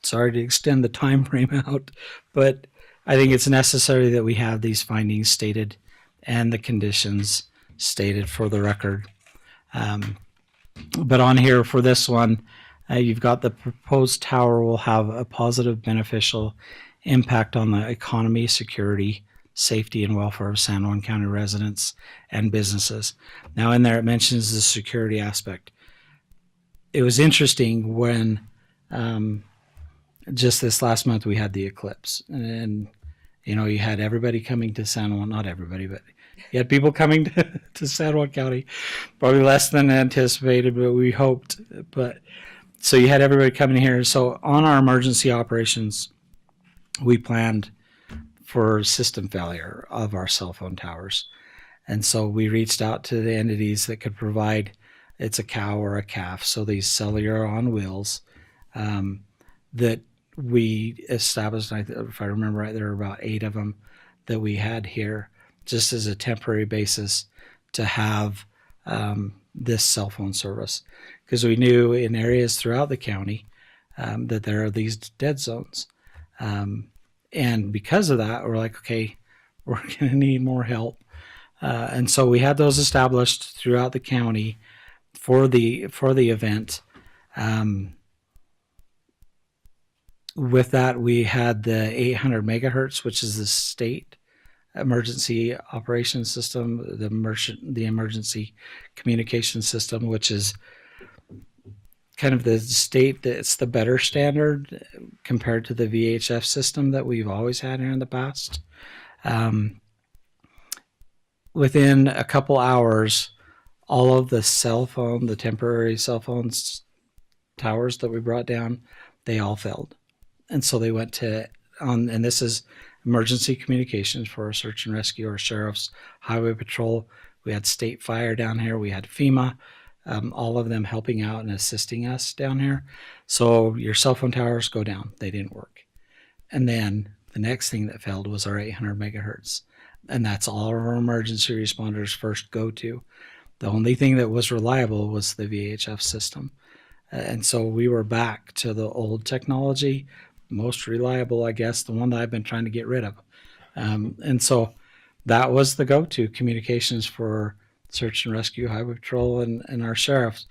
Sorry to extend the time frame out, but I think it's necessary that we have these findings stated and the conditions stated for the record. But on here for this one, you've got the proposed tower will have a positive beneficial impact on the economy, security, safety, and welfare of San Juan County residents and businesses. Now in there it mentions the security aspect. It was interesting when just this last month we had the eclipse, and you had everybody coming to San Juan, not everybody, but you had people coming to San Juan County, probably less than anticipated, but we hoped. But so you had everybody coming here. So on our emergency operations, we planned for system failure of our cell phone towers. And so we reached out to the entities that could provide, it's a cow or a calf, so these cellular on wheels that we established. If I remember right, there were about 8 of them that we had here just as a temporary basis to have this cell phone service, because we knew in areas throughout the county that there are these dead zones. And because of that, we're like, okay, we're going to need more help. And so we had those established throughout the county for the event. With that, we had the 800 megahertz, which is the state emergency operations system, the emergency communication system, which is kind of the state that's the better standard compared to the VHF system that we've always had here in the past. Within a couple hours, all of the temporary cell phones towers that we brought down, they all failed. And so they went and this is emergency communications for our search and rescue, our sheriff's, highway patrol. We had state fire down here. We had FEMA, all of them helping out and assisting us down here. So your cell phone towers go down. They didn't work. And then the next thing that failed was our 800 megahertz. And that's all our emergency responders first go to. The only thing that was reliable was the VHF system. And so we were back to the old technology, most reliable, I guess, the one that I've been trying to get rid of. And so that was the go-to communications for search and rescue, highway patrol, and our sheriffs.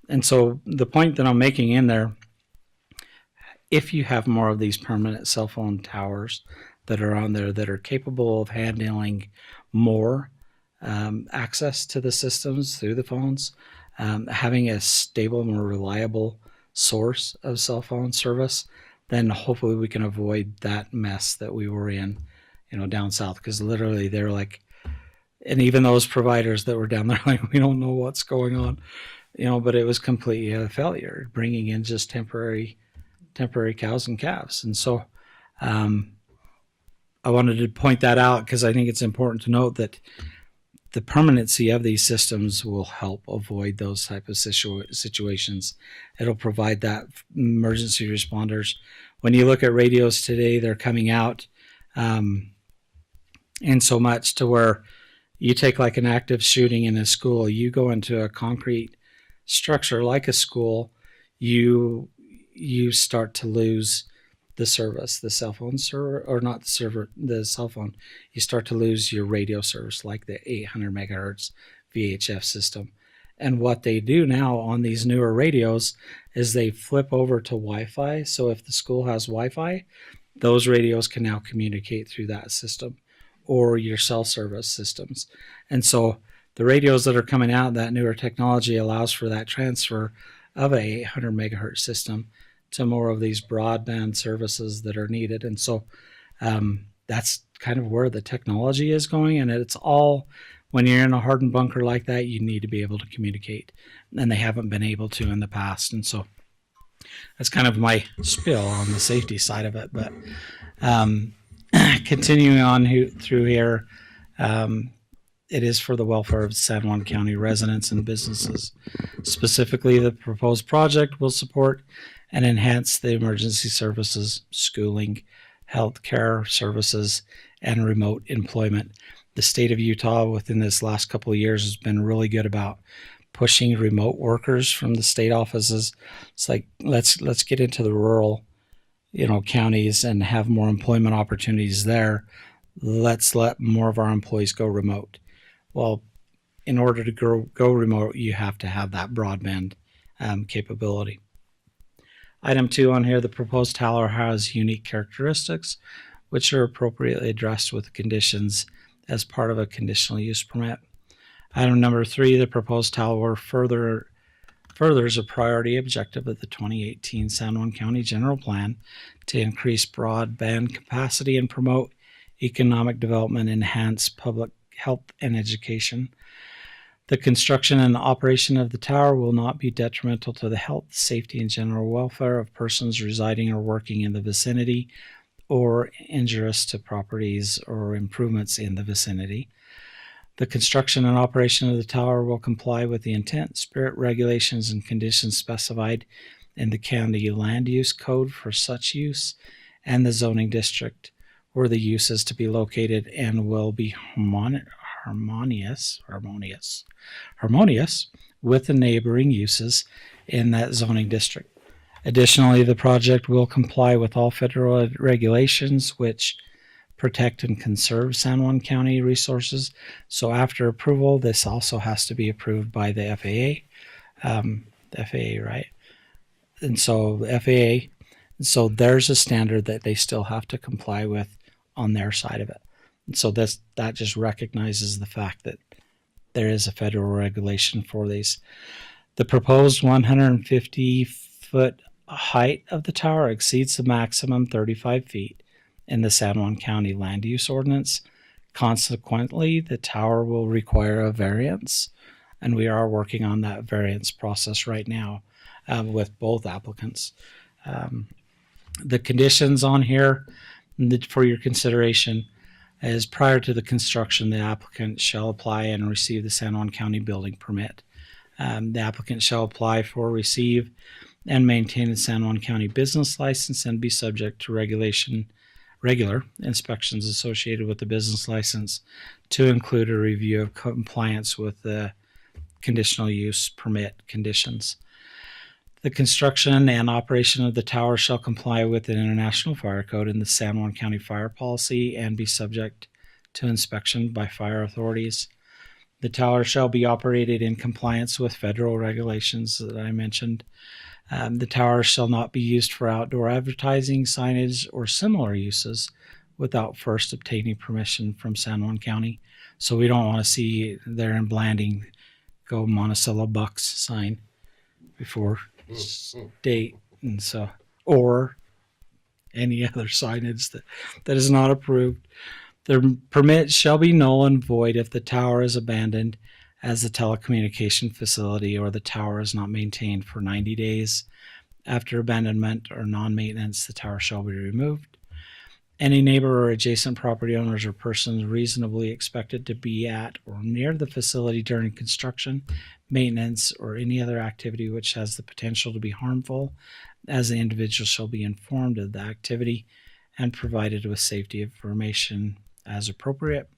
And so the point that I'm making in there, if you have more of these permanent cell phone towers that are on there that are capable of handling more access to the systems through the phones, having a stable, more reliable source of cell phone service, then hopefully we can avoid that mess that we were in, down south. Because literally they're like, and even those providers that were down there, like, we don't know what's going on, but it was completely a failure, bringing in just temporary cows and calves. And so I wanted to point that out because I think it's important to note that the permanency of these systems will help avoid those type of situations. It'll provide that emergency responders. When you look at radios today, they're coming out in so much to where you take like an active shooting in a school, you go into a concrete structure like a school, you start to lose the service, the cell phone server, or not the server, the cell phone. You start to lose your radio service, like the 800 megahertz VHF system. And what they do now on these newer radios is they flip over to Wi-Fi. So if the school has Wi-Fi, those radios can now communicate through that system, or your cell service systems. And so the radios that are coming out, that newer technology allows for that transfer of a 800 megahertz system to more of these broadband services that are needed. And so that's kind of where the technology is going. And it's all, when you're in a hardened bunker like that, you need to be able to communicate. And they haven't been able to in the past. And so that's kind of my spiel on the safety side of it. But continuing on through here, it is for the welfare of San Juan County residents and businesses. Specifically, the proposed project will support and enhance the emergency services, schooling, healthcare services, and remote employment. The state of Utah within this last couple of years has been really good about pushing remote workers from the state offices. It's like, let's get into the rural, counties and have more employment opportunities there. Let's let more of our employees go remote. Well, in order to go remote, you have to have that broadband capability. Item 2 on here, the proposed tower has unique characteristics which are appropriately addressed with conditions as part of a conditional use permit. Item number 3, the proposed tower furthers a priority objective of the 2018 San Juan County General Plan to increase broadband capacity and promote economic development, enhance public health and education. The construction and operation of the tower will not be detrimental to the health, safety, and general welfare of persons residing or working in the vicinity or injurious to properties or improvements in the vicinity. The construction and operation of the tower will comply with the intent, spirit, regulations, and conditions specified in the county land use code for such use and the zoning district where the use is to be located, and will be harmonious with the neighboring uses in that zoning district. Additionally, the project will comply with all federal regulations which protect and conserve San Juan County resources. So after approval, this also has to be approved by the FAA, right? And so the FAA, so there's a standard that they still have to comply with on their side of it. And so that just recognizes the fact that there is a federal regulation for these. The proposed 150-foot height of the tower exceeds the maximum 35 feet in the San Juan County Land Use Ordinance. Consequently, the tower will require a variance, and we are working on that variance process right now with both applicants. The conditions on here for your consideration is prior to the construction, the applicant shall apply and receive the San Juan County building permit. The applicant shall apply for, receive, and maintain a San Juan County business license and be subject to regular inspections associated with the business license, to include a review of compliance with the conditional use permit conditions. The construction and operation of the tower shall comply with the International Fire Code and the San Juan County Fire Policy and be subject to inspection by fire authorities. The tower shall be operated in compliance with federal regulations that I mentioned. The tower shall not be used for outdoor advertising, signage, or similar uses without first obtaining permission from San Juan County. So we don't want to see there in Blanding, go Monticello Bucks sign before state, and so, or any other signage that is not approved. The permit shall be null and void if the tower is abandoned as a telecommunication facility or the tower is not maintained for 90 days. After abandonment or non-maintenance, the tower shall be removed. Any neighbor or adjacent property owners or persons reasonably expected to be at or near the facility during construction, maintenance, or any other activity which has the potential to be harmful, as the individual shall be informed of the activity and provided with safety information as appropriate.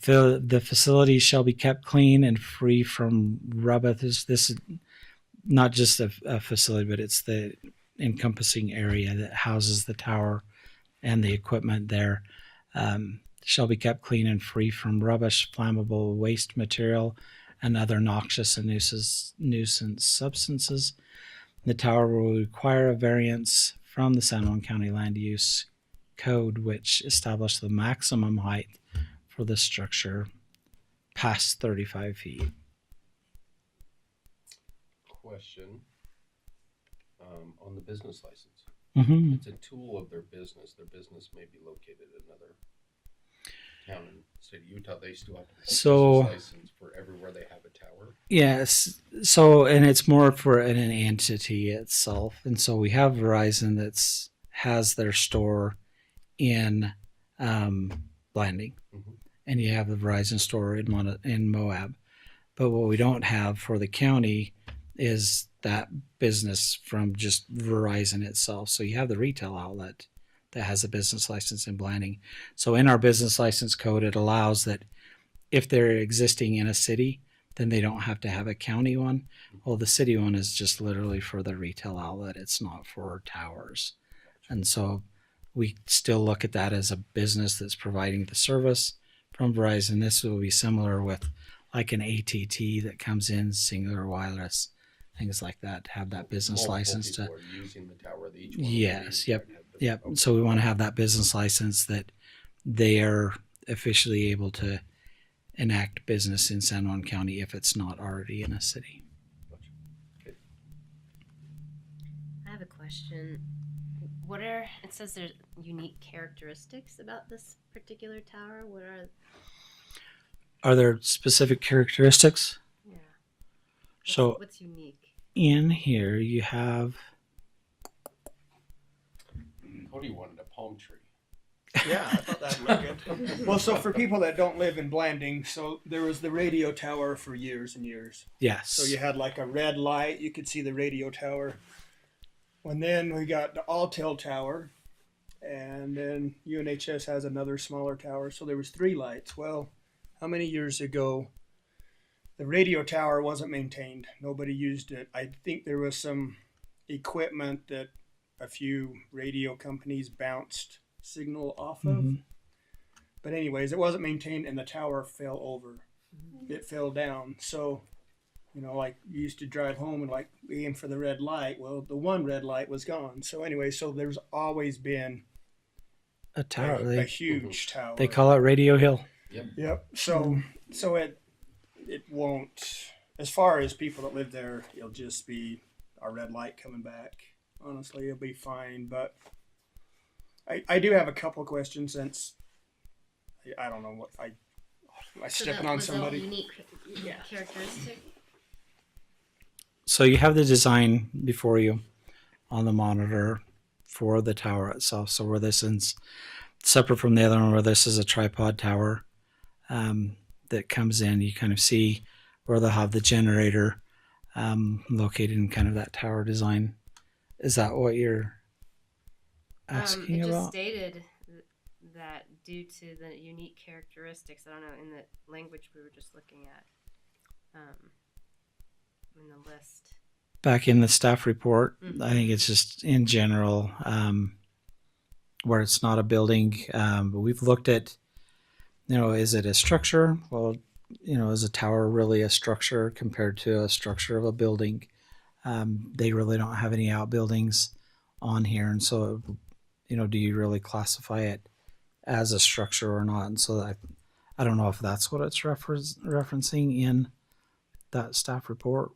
The facility shall be kept clean and free from rubbish. This is not just a facility, but it's the encompassing area that houses the tower and the equipment there. Shall be kept clean and free from rubbish, flammable waste material, and other noxious and nuisance substances. The tower will require a variance from the San Juan County Land Use Code, which established the maximum height for the structure past 35 feet. Question on the business license. Mm-hmm. It's a tool of their business. Their business may be located in another town in the state of Utah. They still have to have a business license for everywhere they have a tower. Yes. So, and it's more for an entity itself. And so we have Verizon has their store in Blanding, and you have the Verizon store in Moab. But what we don't have for the county is that business from just Verizon itself. So you have the retail outlet that has a business license in Blanding. So in our business license code, it allows that if they're existing in a city, then they don't have to have a county one. Well, the city one is just literally for the retail outlet. It's not for towers. And so we still look at that as a business that's providing the service from Verizon. This will be similar with like an AT&T that comes in, Singular Wireless, things like that, to have that business license to using the tower. Each one yes, yep. So we want to have that business license that they are officially able to enact business in San Juan County if it's not already in a city. I have a question. It says there's unique characteristics about this particular tower. What are there specific characteristics? Yeah. What's unique? In here you have Cody wanted a palm tree. Yeah, I thought that looked good. Well, so for people that don't live in Blanding, so there was the radio tower for years and years. yes. So you had like a red light, you could see the radio tower. And then we got the Altel tower, and then UNHS has another smaller tower. So there was 3 lights. Well, how many years ago the radio tower wasn't maintained? Nobody used it. I think there was some equipment that a few radio companies bounced signal off of. Mm-hmm. But anyways, it wasn't maintained and the tower fell over. It fell down. So, you know, like you used to drive home and like aim for the red light. Well, the one red light was gone. So anyway, so there's always been a tower. a huge tower. They call it Radio Hill. Yep. So it won't, as far as people that live there, it'll just be a red light coming back. Honestly, it'll be fine. But I do have a couple of questions since I don't know what I stepping on somebody. Unique characteristic. So you have the design before you on the monitor for the tower itself. So where this is separate from the other one, where this is a tripod tower that comes in, you kind of see where they'll have the generator located in kind of that tower design. Is that what you're asking it about? just stated that due to the unique characteristics, I don't know, in the language we were just looking at, in the list. Back in the staff report, I think it's just in general where it's not a building. But we've looked at, is it a structure? Well, is a tower really a structure compared to a structure of a building? They really don't have any outbuildings on here. And so, do you really classify it as a structure or not? And so I don't know if that's what it's referencing in that staff report.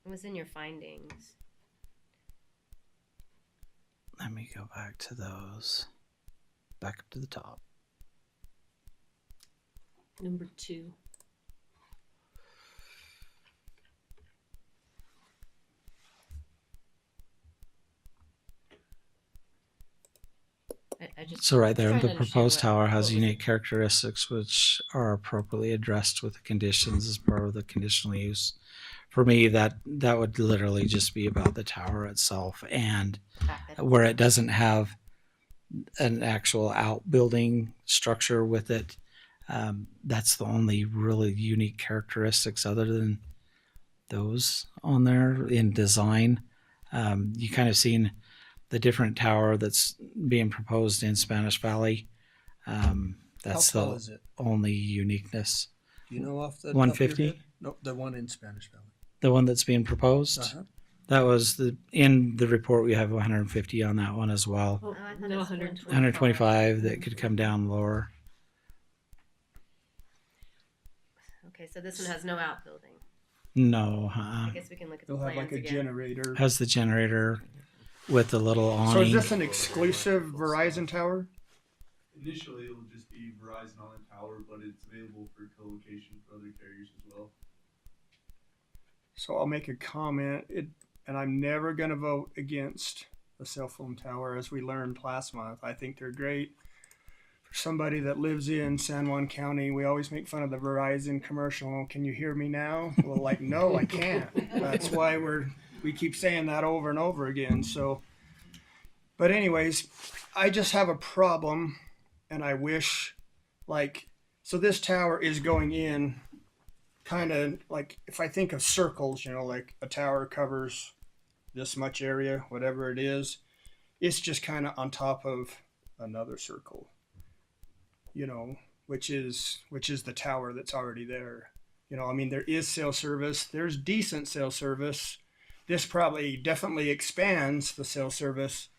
It was in your findings. Let me go back to those. Back up to the top. Number 2. just So right there, trying to the understand proposed what- tower has what was- unique characteristics which are appropriately addressed with the conditions as part of the conditional use. For me, that would literally just be about the tower itself, and the fact that where it doesn't have an actual outbuilding structure with it. That's the only really unique characteristics other than those on there in design. You kind of seen the different tower that's being proposed in Spanish Valley. That's How tall the is it? only uniqueness. Do you know off the top of your 150? head? No, the one in Spanish Valley. The one that's being proposed. Uh-huh. That was in the report. We have 150 on that one as well. Oh, Oh, I thought no, it was 120. 125 that could come down lower. Okay, so this one has no outbuilding. No, I guess we can look at the They'll have plans like a again. generator. has the generator with the little awning. So is this an exclusive Verizon tower? Initially, it'll just be Verizon on the tower, but it's available for co-location for other carriers as well. So I'll make a comment, and I'm never going to vote against a cell phone tower, as we learned last month. I think they're great. For somebody that lives in San Juan County, we always make fun of the Verizon commercial. Can you hear me now? Well, like, no, I can't. That's why we keep saying that over and over again. So, but anyways, I just have a problem, and I wish, so this tower is going in kind of like, if I think of circles, like a tower covers this much area, whatever it is, it's just kind of on top of another circle, which is the tower that's already there. I mean, there is cell service, there's decent cell service. This probably definitely expands the cell service,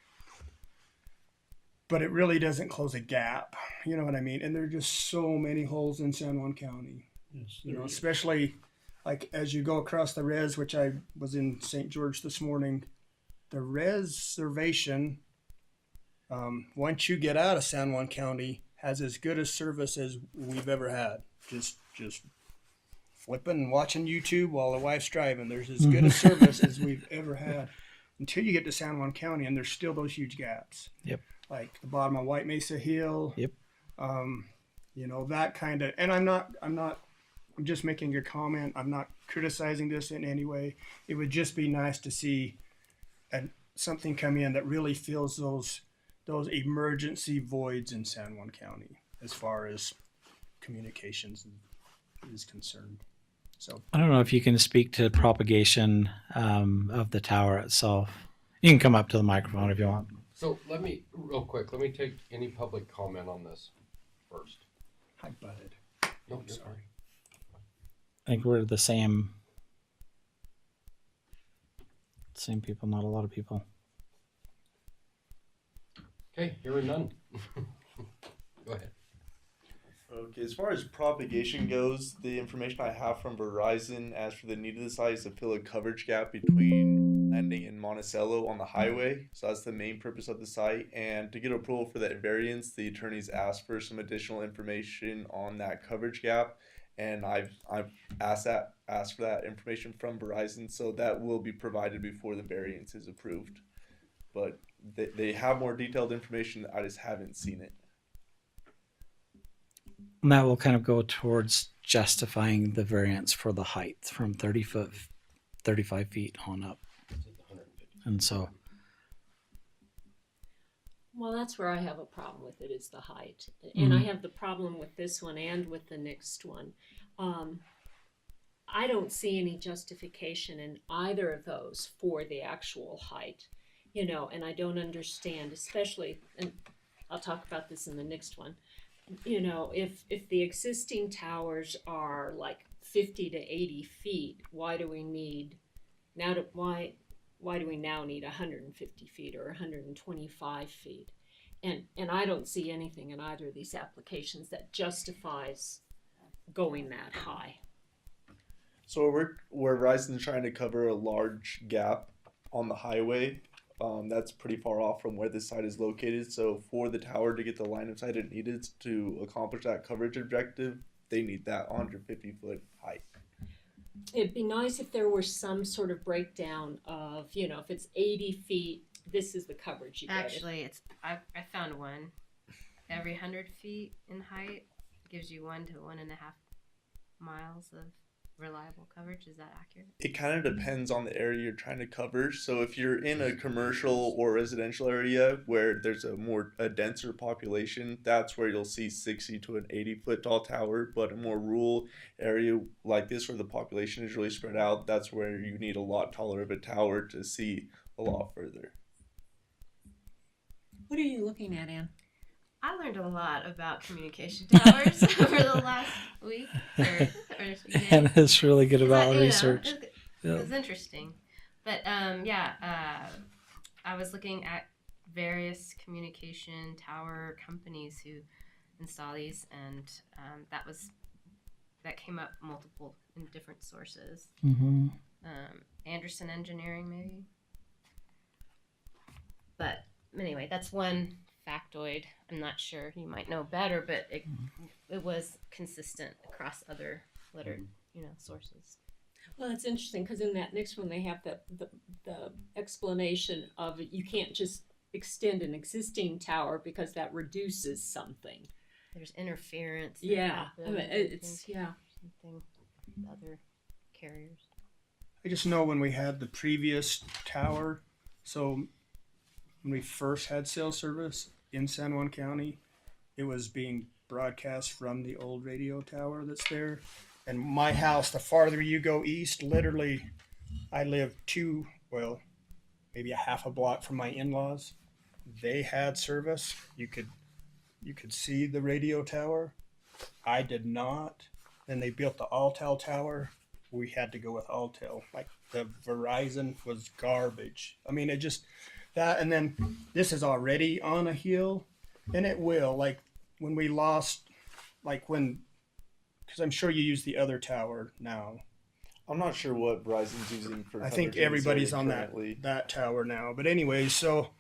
but it really doesn't close a gap. You know what I mean? And there are just so many holes in San Juan County. Yes, Especially like as you go across the res, which I was in St. George this morning, the reservation, once you get out of San Juan County, has as good a service as we've ever had. Just flipping and watching YouTube while the wife's driving. There's as good a service as we've ever had until you get to San Juan County, and there's still those huge gaps. Yep. Like the bottom of White Mesa Hill. Yep. That kind of, and I'm just making a comment. I'm not criticizing this in any way. It would just be nice to see something come in that really fills those emergency voids in San Juan County as far as communications is concerned. So I don't know if you can speak to propagation of the tower itself. You can come up to the microphone if you want. So let me take any public comment on this first. I butted. No, I'm you're sorry. I think we're the same people, not a lot of people. Okay, hearing none. Go ahead. Okay, as far as propagation goes, the information I have from Verizon as for the need of the site is to fill a coverage gap between landing and Monticello on the highway. So that's the main purpose of the site. And to get approval for that variance, the attorneys asked for some additional information on that coverage gap. And I've asked for that information from Verizon, so that will be provided before the variance is approved. But they have more detailed information. I just haven't seen it. And that will kind of go towards justifying the variance for the height from 35 feet on up. And so, Well, that's where I have a problem with it, is the height. And I have the problem with this one and with the next one. I don't see any justification in either of those for the actual height, and I don't understand, especially, and I'll talk about this in the next one, if the existing towers are like 50 to 80 feet, why do we now need 150 feet or 125 feet? And I don't see anything in either of these applications that justifies going that high. So where Verizon's trying to cover a large gap on the highway, that's pretty far off from where this site is located. So for the tower to get the line of sight it needed to accomplish that coverage objective, they need that 150-foot height. It'd be nice if there were some sort of breakdown of, if it's 80 feet, this is the coverage you get. Actually, I found one. every 100 feet in height gives you 1 to 1.5 miles of reliable coverage. Is that accurate? It kind of depends on the area you're trying to cover. So if you're in a commercial or residential area where there's a denser population, that's where you'll see 60 to an 80-foot tall tower. But a more rural area like this where the population is really spread out, that's where you need a lot taller of a tower to see a lot further. What are you looking at, Ann? I learned a lot about communication towers over the last week or few days. And it's really good about research. It Yeah. was interesting. But I was looking at various communication tower companies who install these, and that came up multiple in different sources. Mm-hmm. Anderson Engineering, maybe. But anyway, that's one factoid. I'm not sure, you might know better, but it was consistent across other sources. Well, it's interesting because in that next one they have the explanation of you can't just extend an existing tower because that reduces something. There's interference. Yeah, I mean, it's something with other carriers. I just know when we had the previous tower, so when we first had cell service in San Juan County, it was being broadcast from the old radio tower that's there. And my house, the farther you go east, literally, I live maybe a half a block from my in-laws. They had service. You could see the radio tower. I did not. Then they built the Altel tower. We had to go with Altel. Like the Verizon was garbage. I mean, it just that, and then this is already on a hill, and it will. Like when we lost, because I'm sure you use the other tower now. I'm not sure what Verizon's using for. I think everybody's on that tower now. But anyway, so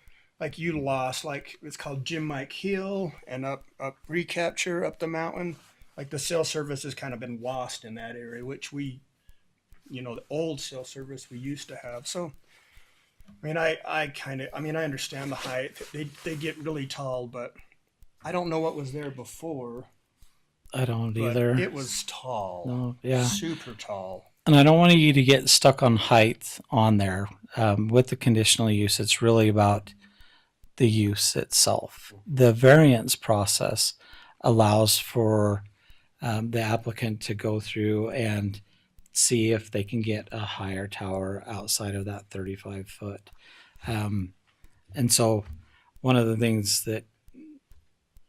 like you lost, like it's called Jim Mike Hill and up recapture up the mountain. Like the cell service has kind of been lost in that area, which we, the old cell service we used to have. So, I mean, I understand the height. They get really tall, but I don't know what was there before. I don't But either. it was tall. No, yeah. Super tall. And I don't want you to get stuck on height on there. With the conditional use, it's really about the use itself. The variance process allows for the applicant to go through and see if they can get a higher tower outside of that 35 foot. And so one of the things that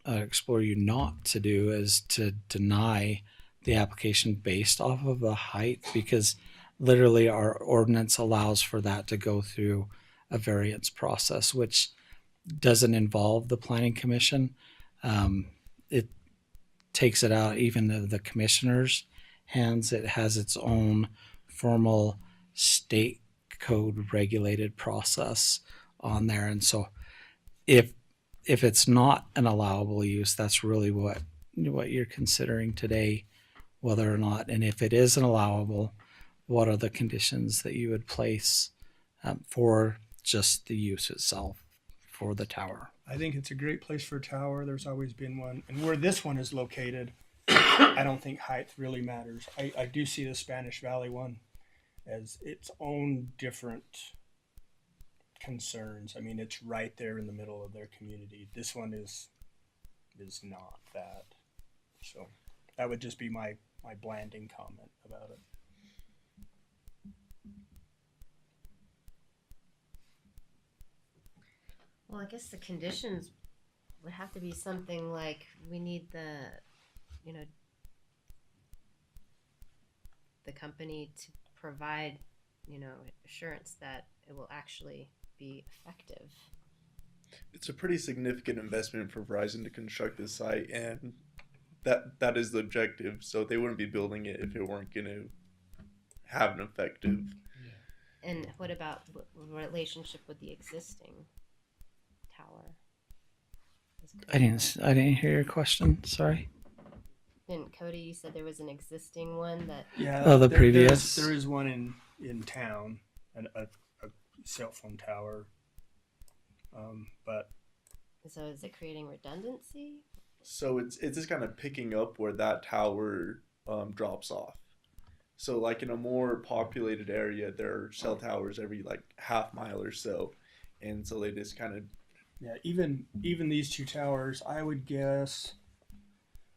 I explore you not to do is to deny the application based off of the height, because literally our ordinance allows for that to go through a variance process, which doesn't involve the planning commission. It takes it out even of the commissioner's hands. It has its own formal state code regulated process on there. And so if it's not an allowable use, that's really what you're considering today, whether or not, and if it is an allowable, what are the conditions that you would place for just the use itself for the tower? I think it's a great place for a tower. There's always been one. And where this one is located, I don't think height really matters. I do see the Spanish Valley one as its own different concerns. I mean, it's right there in the middle of their community. This one is not that. So that would just be my blanding comment about it. Well, I guess the conditions would have to be something like we need the company to provide, assurance that it will actually be effective. It's a pretty significant investment for Verizon to construct this site, and that is the objective. So they wouldn't be building it if it weren't going to have an effective. And what about relationship with the existing tower? I didn't hear your question. Sorry. And Cody, you said there was an existing one that. Yeah. Oh, the previous. There is one in town, and a cell phone tower. But So is it creating redundancy? So it's just kind of picking up where that tower drops off. So like in a more populated area, there are cell towers every like half mile or so, and so they just kind of Yeah, even these two towers, I would guess,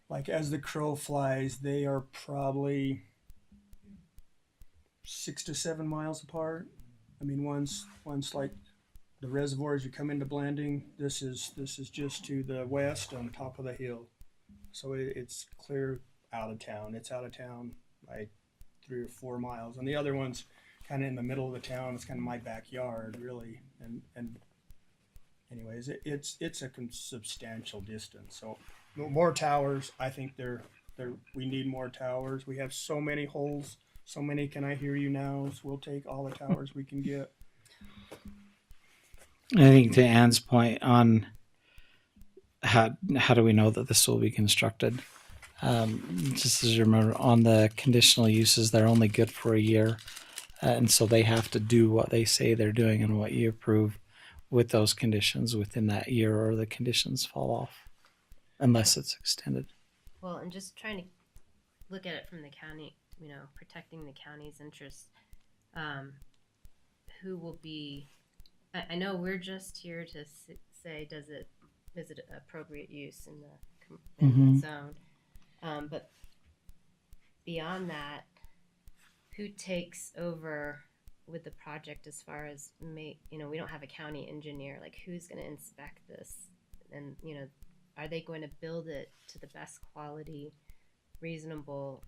like as the crow flies, they are probably 6 to 7 miles apart. I mean, one's like the reservoir as you come into Blanding. This is just to the west on top of the hill, so it's clear out of town. It's out of town like 3 or 4 miles, and the other one's kind of in the middle of the town. It's kind of my backyard, really, and anyways, it's a substantial distance. So more towers. I think we need more towers. We have so many holes, so many "can I hear you now?" So we'll take all the towers we can get. I think to Ann's point on how do we know that this will be constructed? Just as you remember, on the conditional uses, they're only good for a year, and so they have to do what they say they're doing and what you approve with those conditions within that year, or the conditions fall off, unless it's extended. Well, and just trying to look at it from the county, protecting the county's interests. Who will be? I know we're just here to say, is it appropriate use in the zone? But beyond that, who takes over with the project as far as we don't have a county engineer. Like, who's going to inspect this? And, are they going to build it to the best quality, reasonable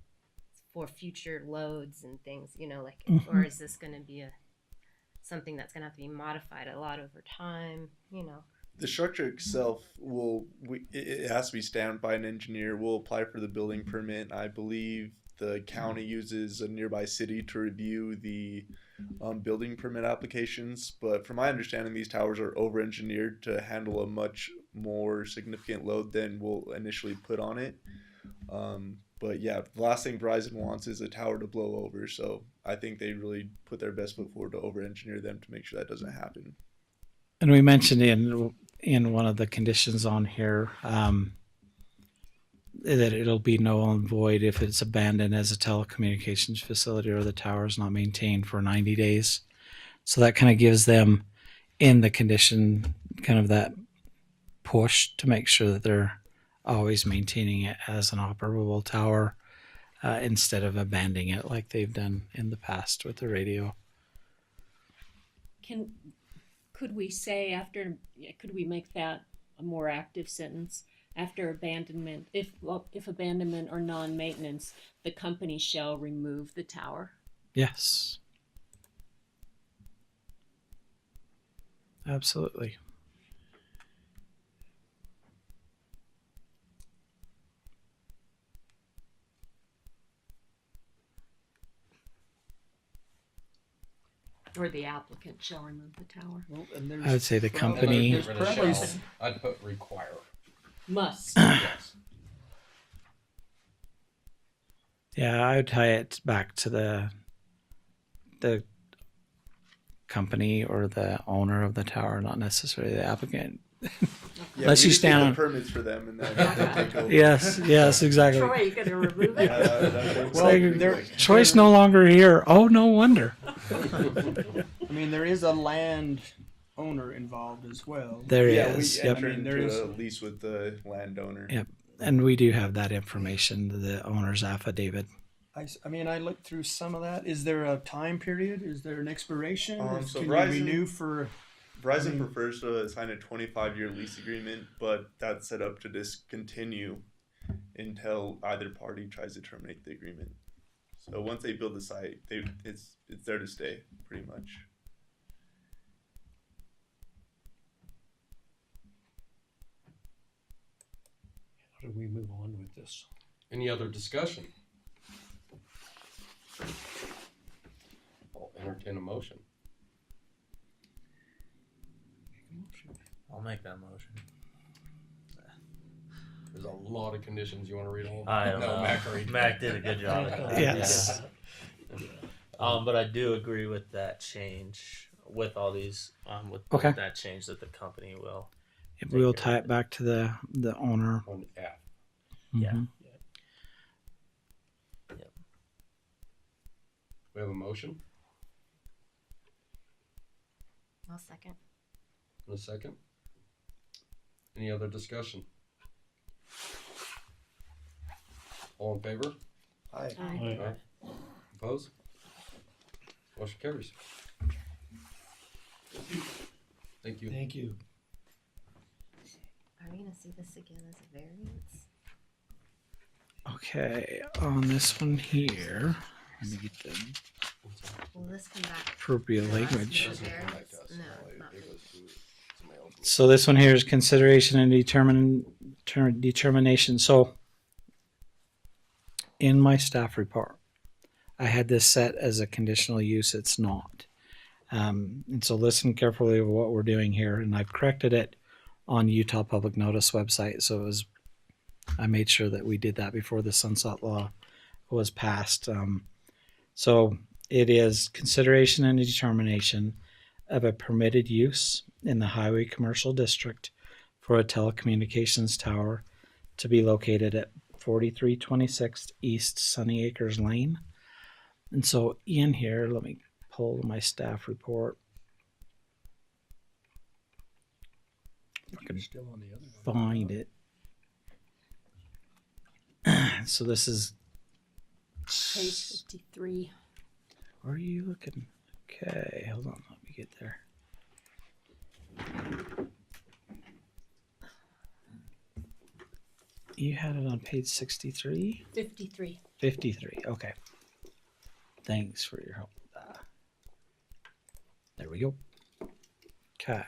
for future loads and things, or is this going to be something that's going to have to be modified a lot over time, The structure itself it has to be stamped by an engineer. We'll apply for the building permit. I believe the county uses a nearby city to review the building permit applications. But from my understanding, these towers are over-engineered to handle a much more significant load than we'll initially put on it. But yeah, the last thing Verizon wants is a tower to blow over. So I think they really put their best foot forward to over-engineer them to make sure that doesn't happen. And we mentioned in one of the conditions on here that it'll be null and void if it's abandoned as a telecommunications facility or the tower is not maintained for 90 days. So that kind of gives them in the condition kind of that push to make sure that they're always maintaining it as an operable tower instead of abandoning it like they've done in the past with the radio. Could we say could we make that a more active sentence? After abandonment, if abandonment or non-maintenance, the company shall remove the tower. Yes. Absolutely. Or the applicant shall remove the tower. Well, and I would say the company. Get rid of probably shall. I'd put require. Must. Yes. Yeah, I would tie it back to the company or the owner of the tower, not necessarily the applicant. Yeah, Unless we you just get stand the on- permits for them and then they take over. Yes, exactly. Troy, you gonna remove it? It's like, choice no longer here. Oh, no wonder. I mean, there is a land owner involved as well. There We is. Yep. enter I mean, there into is- a lease with the landowner. Yep. And we do have that information, the owner's affidavit. I looked through some of that. Is there a time period? Is there an expiration? So Can Verizon- you renew for? Verizon prefers to sign a 25-year lease agreement, but that's set up to discontinue until either party tries to terminate the agreement. So once they build the site, it's there to stay, pretty much. How do we move on with this? Any other discussion? I'll entertain a motion. I'll make that motion. There's a lot of conditions. You want to read all? I don't know. Mac read. Mac did a good job at that. Yes. But I do agree with that change with all these with Okay. that change that the company will We'll care tie of it it. back to the owner. On F. Yeah. Mhm. We have a motion I'll second. and a second. Any other discussion? All in favor? Aye. Aye. Aye. Opposed? Motion carries. Thank you. Thank you. Are we gonna see this again as a variance? Okay, on this one here, let me get the Will this come back? appropriate to us language. as a variance? No, not for So this one here is consideration and determination. So in my staff report, I had this set as a conditional use. It's not. And so listen carefully to what we're doing here. And I've corrected it on Utah Public Notice website. So I made sure that we did that before the Sunset Law was passed. So it is consideration and determination of a permitted use in the Highway Commercial District for a telecommunications tower to be located at 4326 East Sunny Acres Lane. And so in here, let me pull my staff report. I can Still on the other one. find it. So this is, Page 53. where are you looking? Okay, hold on, let me get there. You had it on page 63? 53. 53, okay. Thanks for your help with that. There we go. Okay.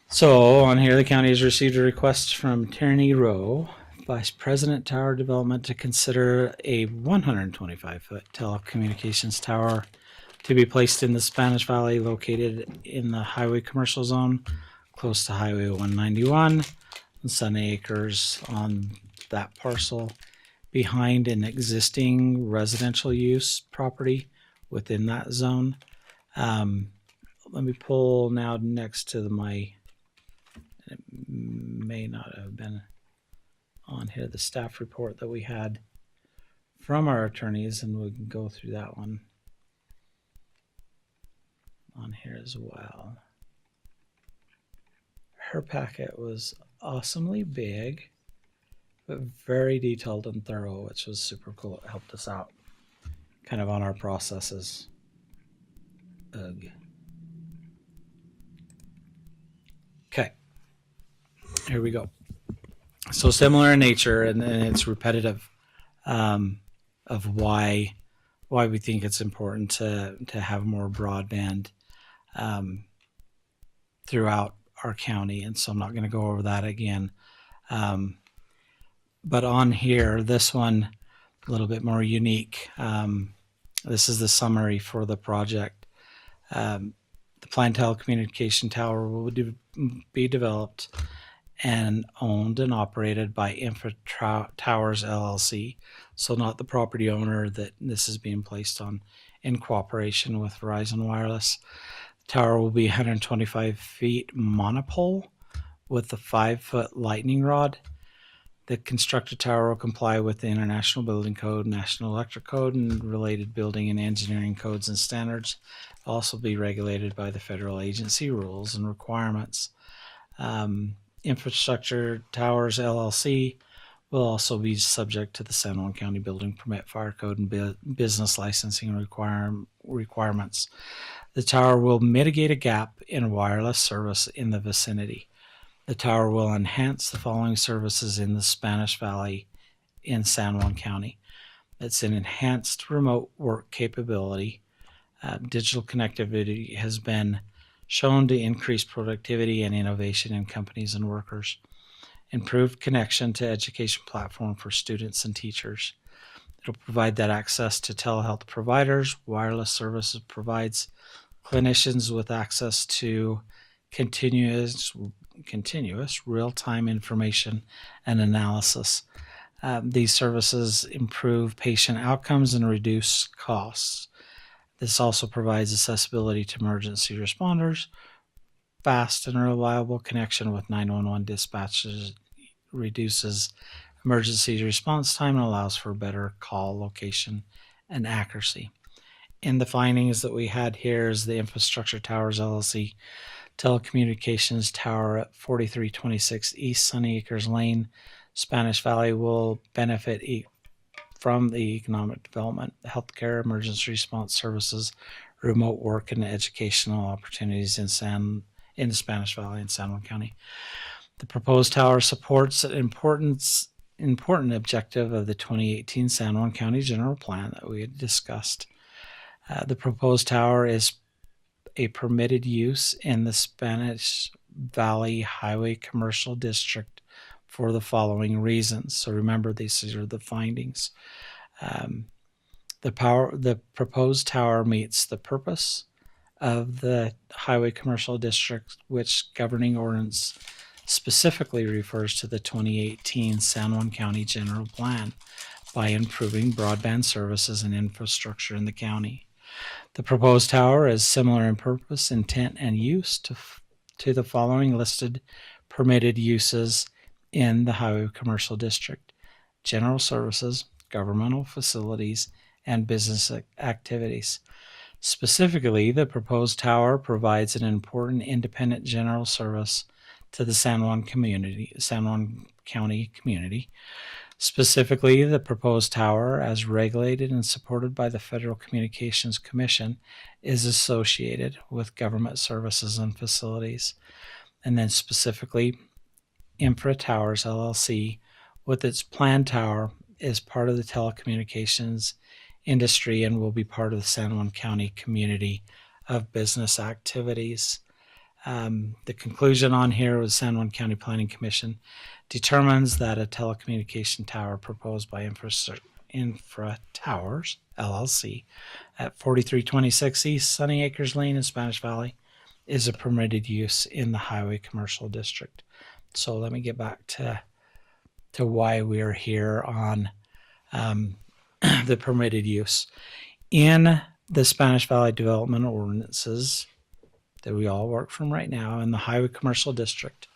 So on here, the county has received a request from Tierney Rowe, Vice President Tower Development, to consider a 125-foot telecommunications tower to be placed in the Spanish Valley, located in the Highway Commercial Zone, close to Highway 191, and Sunny Acres on that parcel, behind an existing residential use property within that zone. Let me pull now next to it may not have been on here, the staff report that we had from our attorneys, and we can go through that one on here as well. Her packet was awesomely big, but very detailed and thorough, which was super cool. It helped us out kind of on our processes. Ugh. Okay, here we go. So similar in nature, and it's repetitive of why we think it's important to have more broadband throughout our county. And so I'm not going to go over that again. But on here, this one, a little bit more unique. This is the summary for the project. The planned telecommunication tower will be developed and owned and operated by Infra Towers LLC. So not the property owner that this is being placed on, in cooperation with Verizon Wireless. The tower will be 125 feet monopole with a 5-foot lightning rod. The constructed tower will comply with the International Building Code, National Electric Code, and related building and engineering codes and standards. It'll also be regulated by the federal agency rules and requirements. Infrastructure Towers LLC will also be subject to the San Juan County Building Permit, Fire Code, and business licensing requirements. The tower will mitigate a gap in wireless service in the vicinity. The tower will enhance the following services in the Spanish Valley in San Juan County. It's an enhanced remote work capability. Digital connectivity has been shown to increase productivity and innovation in companies and workers. Improved connection to education platform for students and teachers. It'll provide that access to telehealth providers. Wireless services provides clinicians with access to continuous real-time information and analysis. These services improve patient outcomes and reduce costs. This also provides accessibility to emergency responders, fast and reliable connection with 911 dispatches reduces emergency response time and allows for better call location and accuracy. In the findings that we had here is the Infrastructure Towers LLC telecommunications tower at 4326 East Sunny Acres Lane, Spanish Valley will benefit from the economic development, healthcare, emergency response services, remote work, and educational opportunities in the Spanish Valley and San Juan County. The proposed tower supports an important objective of the 2018 San Juan County General Plan that we had discussed. The proposed tower is a permitted use in the Spanish Valley Highway Commercial District for the following reasons. So remember, these are the findings. The proposed tower meets the purpose of the Highway Commercial District, which governing ordinance specifically refers to the 2018 San Juan County General Plan by improving broadband services and infrastructure in the county. The proposed tower is similar in purpose, intent, and use to the following listed permitted uses in the Highway Commercial District: general services, governmental facilities, and business activities. Specifically, the proposed tower provides an important independent general service to the San Juan County community. Specifically, the proposed tower, as regulated and supported by the Federal Communications Commission, is associated with government services and facilities. And then specifically, Infra Towers LLC, with its planned tower, is part of the telecommunications industry and will be part of the San Juan County community of business activities. The conclusion on here was San Juan County Planning Commission determines that a telecommunication tower proposed by Infra Towers LLC at 4326 East Sunny Acres Lane in Spanish Valley is a permitted use in the Highway Commercial District. So let me get back to why we are here on the permitted use. In the Spanish Valley Development Ordinances that we all work from right now in the Highway Commercial District,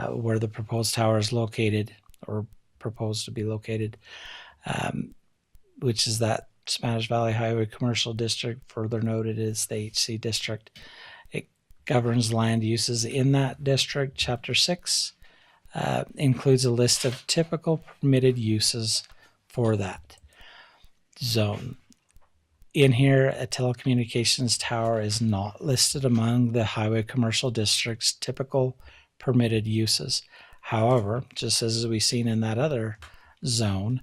where the proposed tower is located or proposed to be located, which is that Spanish Valley Highway Commercial District, further noted is the HC District. It governs land uses in that district. Chapter 6 includes a list of typical permitted uses for that zone. In here, a telecommunications tower is not listed among the Highway Commercial District's typical permitted uses. However, just as we've seen in that other zone,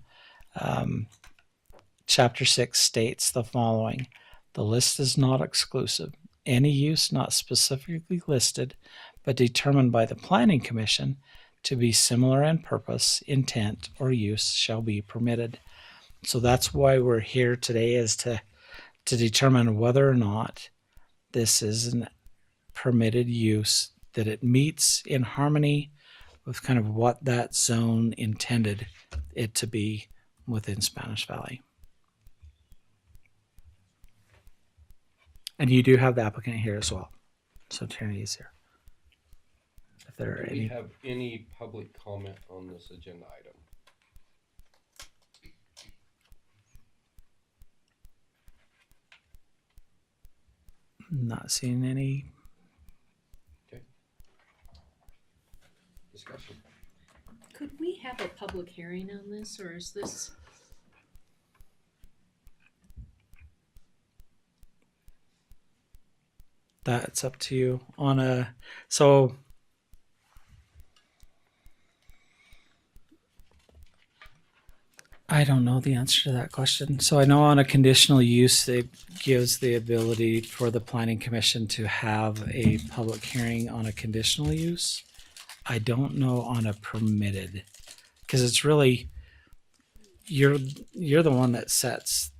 Chapter 6 states the following: the list is not exclusive. Any use not specifically listed but determined by the Planning Commission to be similar in purpose, intent, or use shall be permitted. So that's why we're here today, is to determine whether or not this is a permitted use, that it meets in harmony with kind of what that zone intended it to be within Spanish Valley. And you do have the applicant here as well. So Tierney is here. If there are Do we any. have any public comment on this agenda item? Not seeing any. Discussion. Could we have a public hearing on this, or is this? That's up to you. So I don't know the answer to that question. So I know on a conditional use, it gives the ability for the Planning Commission to have a public hearing on a conditional use. I don't know on a permitted, because it's really, you're the one that sets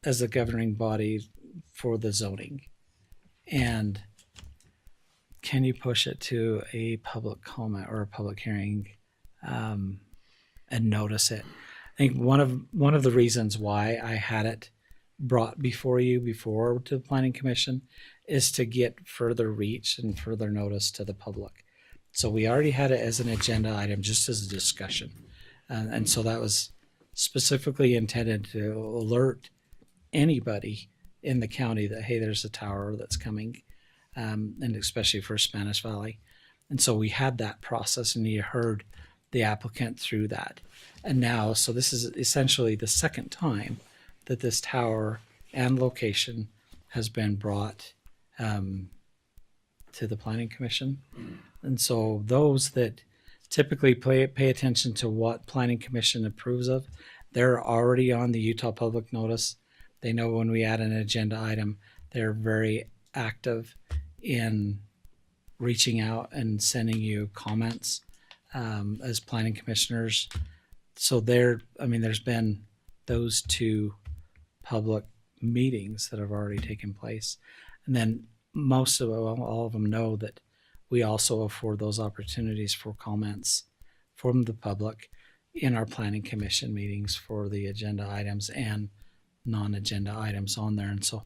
as the governing body for the zoning. And can you push it to a public comment or a public hearing and notice it? I think one of the reasons why I had it brought before you before to the planning commission is to get further reach and further notice to the public. So we already had it as an agenda item, just as a discussion. And so that was specifically intended to alert anybody in the county that, hey, there's a tower that's coming, and especially for Spanish Valley. And so we had that process, and you heard the applicant through that. And now, so this is essentially the second time that this tower and location has been brought to the Planning Commission. And so those that typically pay attention to what Planning Commission approves of, they're already on the Utah Public Notice. They know when we add an agenda item, they're very active in reaching out and sending you comments as planning commissioners. So there's been those two public meetings that have already taken place. And then most of all of them know that we also afford those opportunities for comments from the public in our planning commission meetings for the agenda items and non-agenda items on there. And so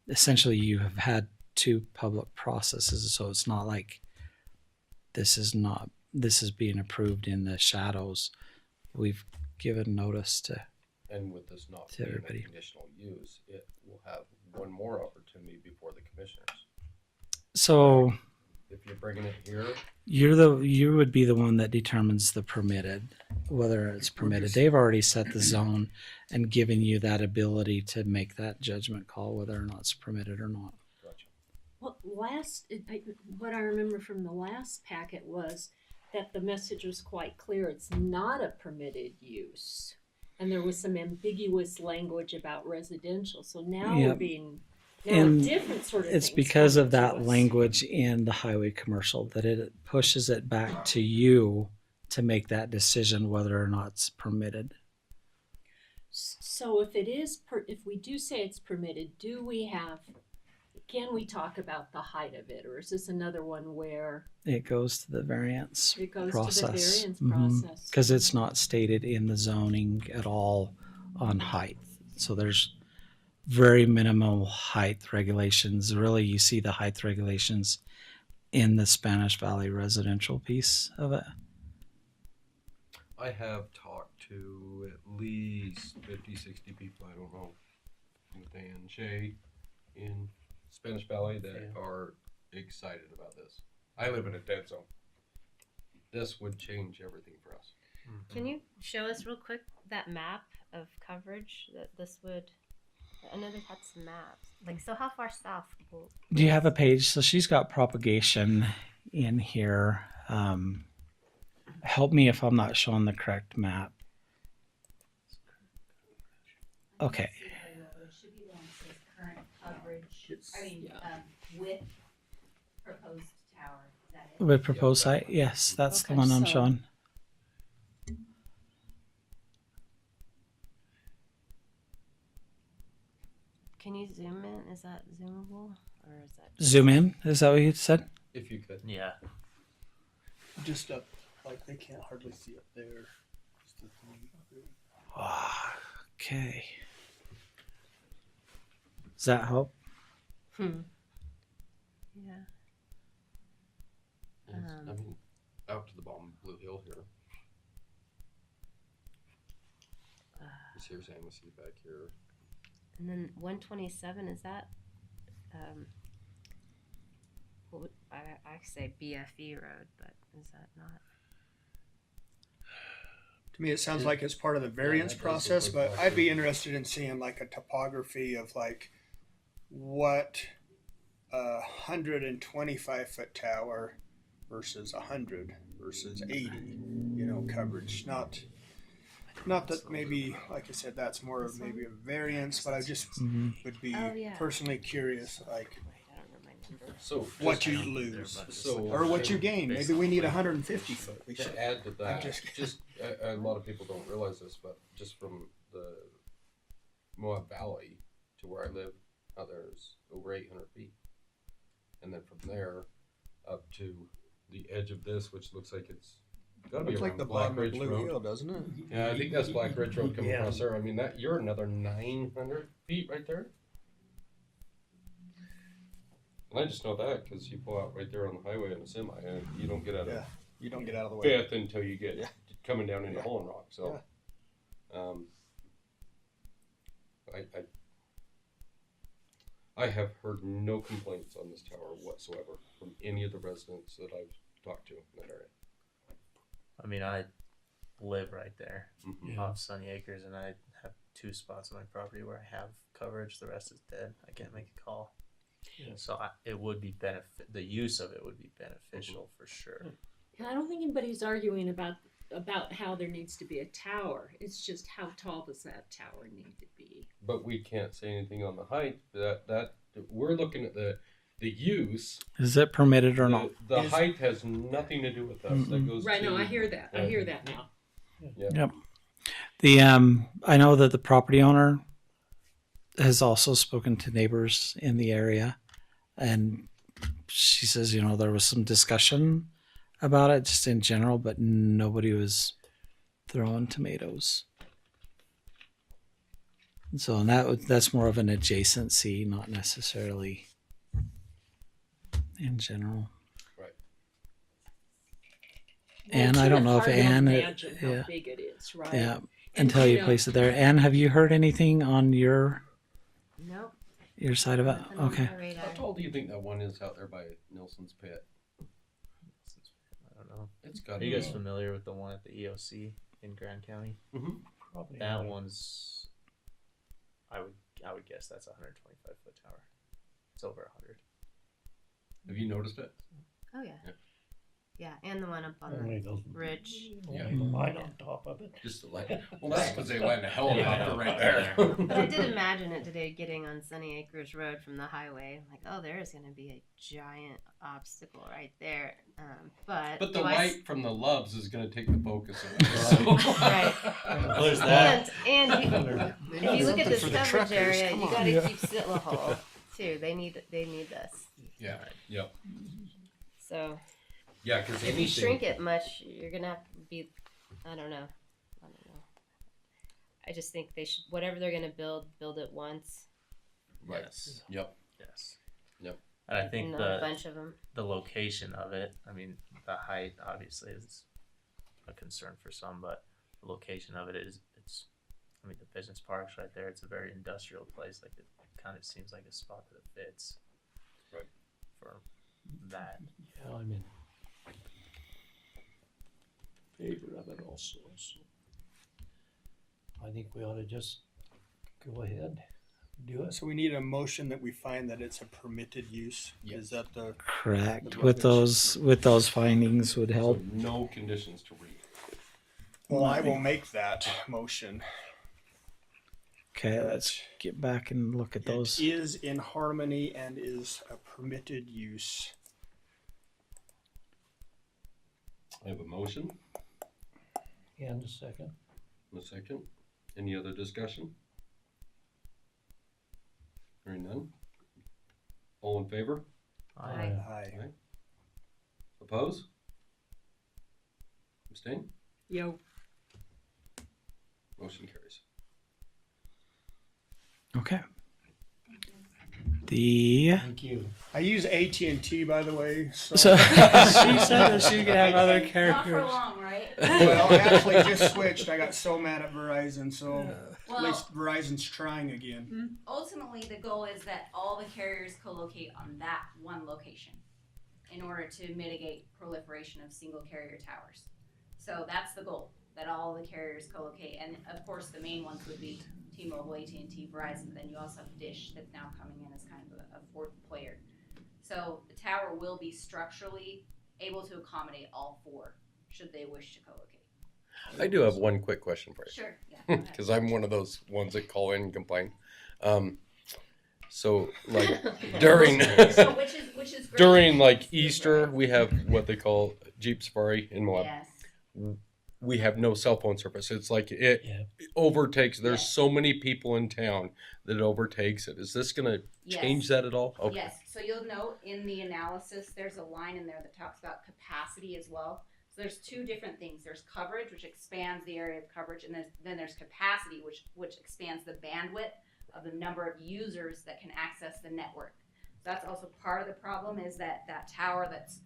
essentially you have had two public processes. So it's not like this is being approved in the shadows. We've given notice to, And with this not To being everybody. a conditional use, it will have one more opportunity before the commissioners. so If you're bringing it here, you would be the one that determines the permitted, whether it's permitted. They've already set the zone and given you that ability to make that judgment call whether or not it's permitted or not. gotcha. Well, what I remember from the last packet was that the message was quite clear. It's not a permitted use. And there was some ambiguous language about residential. So now Yep. we're being, now And a different sort of It's things because of coming to that us. language in the highway commercial that it pushes it back to you to make that decision whether or not it's permitted. So if it is, if we do say it's permitted, can we talk about the height of it? Or is this another one where It goes to the variance it goes process. to the variance process? Because it's not stated in the zoning at all on height. So there's very minimal height regulations. Really, you see the height regulations in the Spanish Valley residential piece of it. I have talked to at least 50, 60 people, I don't know, with Dan Shea in Spanish Valley that are excited about this. I live in a dead zone. This would change everything for us. Can you show us real quick that map of coverage that this would? I know they've had some maps. Like, so how far south? Do you have a page? So she's got propagation in here. Help me if I'm not showing the correct map. Okay. It should be the one that says current coverage, with proposed tower, is that it? With proposed site? Yes, that's the one I'm so- showing. Can you zoom in? Is that zoomable, or is that? Zoom in? Is that what you said? If you could. Yeah. Just up, like they can't hardly see up there. Just the thing. Okay. Does that help? Yeah. Yes. I mean, out to the bottom of Blue Hill here. This here's Amity back here. And then 127, is that? What would, I say BFE road, but is that not? To me, it sounds like it's part of the variance that does process, look but like I'd be it. interested in seeing like a topography of like what a 125-foot tower versus 100 versus 80, coverage. Not that maybe, like I said, that's more of maybe a variance, but I just would be Oh, yeah. personally curious, like I don't know my number. So what just- you lose so or what you gain. Maybe we need 150 foot. We should. to add to that, just- just a lot of people don't realize this, but just from the Moab Valley to where I live, out there is over 800 feet, and then from there up to the edge of this, which looks like it's Gotta be Looks like around the Black bottom of Ridge Blue Road. Hill, doesn't it? Yeah, I think that's Black Ridge Road coming Yeah. across there. I mean, that you're another 900 feet right there. And I just know that because you pull out right there on the highway in a semi, and you don't get out of Yeah. You don't get out of the way. Fifth until you get Yeah. coming down into Yeah. Holland Rock. So, I have heard no complaints on this tower whatsoever from any of the residents that I've talked to in that area. I mean, I live right there Mhm. Yeah. off Sunny Acres, and I have 2 spots on my property where I have coverage. The rest is dead. I can't make a call. Yeah. So it would be the use of it would be beneficial for sure. And I don't think anybody's arguing about how there needs to be a tower. It's just how tall does that tower need to be? But we can't say anything on the height. That we're looking at the use. Is it permitted or not? The Is- height has nothing to do with us. That goes Right, to, no, I hear that. I hear that now. The I know that the property owner has also spoken to neighbors in the area, and she says, you know, there was some discussion about it just in general, but nobody was throwing tomatoes. So and that's more of an adjacency, not necessarily in general. Right. And Well, I it's don't know if hard to Ann, imagine how yeah. big it is, right? Yeah, And until you know- place it there. Anne, have you heard anything on your Nope. side of it? Nothing on Okay. my radar. How tall do you think that one is out there by Nelson's Pit? I don't know. It's got. Are you guys familiar with the one at the EOC in Grand County? Probably That not. one's, I would guess that's a 125-foot tower. It's over 100. Have you noticed it? Oh yeah. Yeah. Yeah, and the one up on Only the the ridge. Yeah. only the line on top of it. Just to let. Well, that's because they land a helicopter Yeah. right there. But I did imagine it today getting on Sunny Acres Road from the highway. I'm like, oh, there's going to be a giant obstacle right there. But But the do I s- light from the Loves is going to take the focus away. So. Right. Well, there's that. And if you look at this For the coverage truckers, area, come you on. got to Yeah. keep Sitla whole too. They need this. Yeah. Yep. So Yeah, because if you shrink it much, you're gonna have to be. I don't know. I just think they should. Whatever they're gonna build it once, Right. Yes. Yep. Yes. Yep. And I think and not a bunch of them. the location of it, I mean, the height obviously is a concern for some, but the location of it is, I mean, the business park's right there. It's a very industrial place. Like, it kind of seems like a spot that it fits. Right. For that. Yeah, I'm in favor of it also. So I think we ought to just go ahead, do it. So we need a motion that we find that it's a permitted use. Yes. Is that the? Correct. The With buildings. those findings would So help. no conditions to read. Well, I will make that motion. Okay, let's get back and look at those. It is in harmony and is a permitted use. I have a motion. And a second. A second. Any other discussion? Hearing none. All in favor? Aye. Aye. Oppose? Abstain? Yo, Motion carries. Okay. The Thank you. I use AT&T, by the way. So, so she said that she could have other Not for characters. long, right? well, I actually just switched. I got so mad at Verizon, so at Well, least Verizon's trying again. ultimately, the goal is that all the carriers co-locate on that one location in order to mitigate proliferation of single carrier towers. So that's the goal, that all the carriers co-locate. And of course, the main ones would be T-Mobile, AT&T, Verizon. Then you also have Dish that's now coming in as kind of a fourth player. So the tower will be structurally able to accommodate all four should they wish to co-locate. I do have one quick question for you. Sure, yeah. go ahead. Because I'm one of those ones that call in and complain. So like during So which is great. during like Easter, we have what they call Jeep Safari in Moab. Yes. We have no cell phone service. It's like it Yeah. overtakes. There's Yes. so many people in town that it overtakes it. Is this gonna change that at all? Okay. Yes, so you'll note in the analysis, there's a line in there that talks about capacity as well. So there's two different things. There's coverage, which expands the area of coverage, and then there's capacity, which expands the bandwidth of the number of users that can access the network. So that's also part of the problem, is that tower that's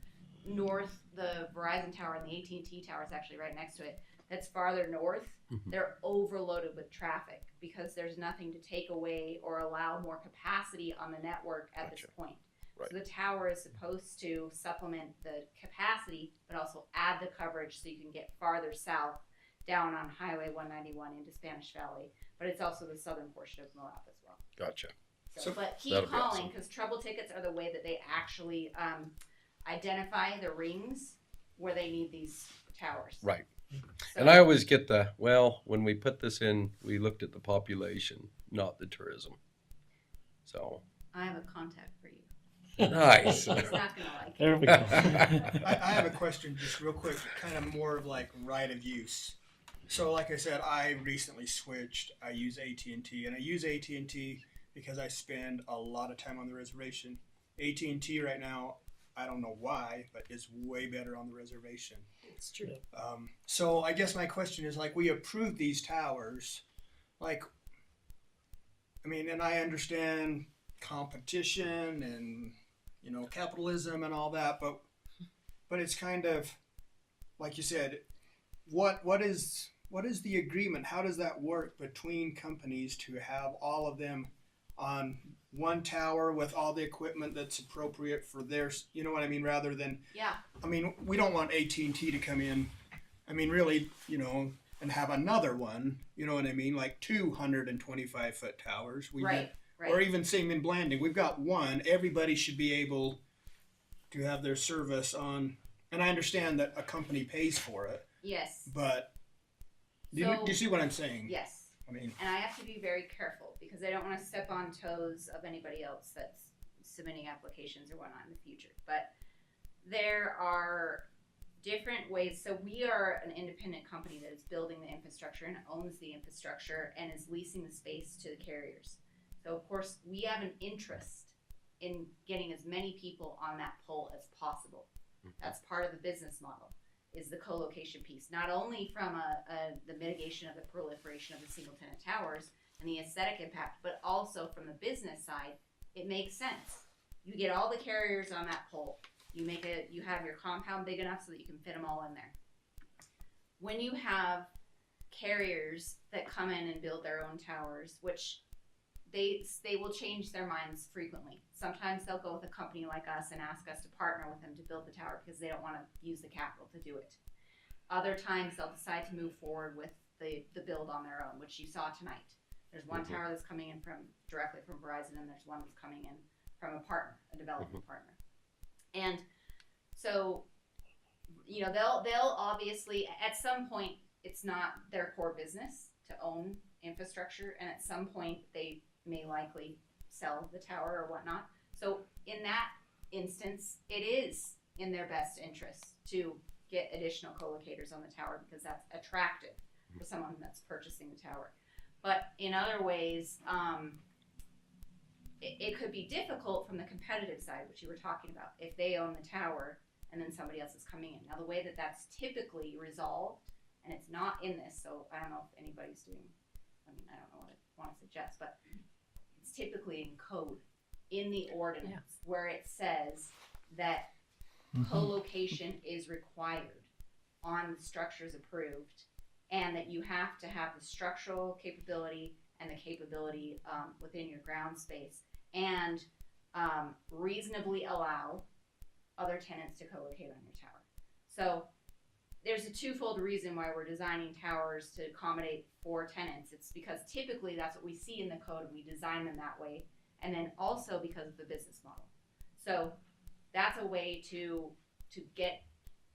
north, the Verizon tower and the AT&T tower is actually right next to it, that's farther north, they're overloaded with traffic because there's nothing to take away or allow more capacity on the network at this point. Right. So the tower is supposed to supplement the capacity, but also add the coverage so you can get farther south down on Highway 191 into Spanish Valley. But it's also the southern portion of Moab as well. Gotcha. So but keep that'll be calling, awesome. because trouble tickets are the way that they actually identify the rings where they need these towers. Right. So, And I always get when we put this in, we looked at the population, not the tourism. So I have a contact for you. nice. He's not gonna like it. There we go. I have a question, just real quick, kind of more of like right of use. So, like I said, I recently switched. I use AT&T, and I use AT&T because I spend a lot of time on the reservation. AT&T right now, I don't know why, but is way better on the reservation. It's true. So I guess my question is, like, we approved these towers, like, I mean, and I understand competition and, you know, capitalism and all that, but it's kind of, like you said, what is the agreement? How does that work between companies to have all of them on one tower with all the equipment that's appropriate for theirs? You know what I mean? Rather than, Yeah. I mean, we don't want AT&T to come in, I mean, really, you know, and have another one, you know what I mean? Like 225-foot towers. Right. Or even same in Blanding. We've got one. Everybody should be able to have their service on, and I understand that a company pays for it, Yes. but do you see what I'm saying? Yes. I mean, And I have to be very careful because I don't want to step on toes of anybody else that's submitting applications or whatnot in the future. But there are different ways. So we are an independent company that is building the infrastructure and owns the infrastructure and is leasing the space to the carriers. So of course we have an interest in getting as many people on that pole as possible. That's part of the business model, is the co-location piece, not only from the mitigation of the proliferation of the single tenant towers and the aesthetic impact, but also from the business side. It makes sense. You get all the carriers on that pole. You have your compound big enough so that you can fit them all in there. When you have carriers that come in and build their own towers, which they will change their minds frequently. Sometimes they'll go with a company like us and ask us to partner with them to build the tower because they don't want to use the capital to do it. Other times they'll decide to move forward with the build on their own, which you saw tonight. There's one tower that's coming in directly from Verizon, and there's one that's coming in from a partner, a development partner. And so, you know, they'll obviously, at some point, it's not their core business to own infrastructure, and at some point they may likely sell the tower or whatnot. So in that instance, it is in their best interest to get additional co-locators on the tower because that's attractive for someone that's purchasing the tower. But in other ways, it could be difficult from the competitive side, which you were talking about, if they own the tower and then somebody else is coming in. Now, the way that that's typically resolved, and it's not in this, so I don't know if anybody's doing, I mean, I don't know what I want to suggest, but it's typically in code, in the ordinance, where it says that co-location is required on the structures approved, and that you have to have the structural capability and the capability within your ground space, and reasonably allow other tenants to co-locate on your tower. So there's a twofold reason why we're designing towers to accommodate 4 tenants. It's because typically that's what we see in the code, and we design them that way, and then also because of the business model. So that's a way to get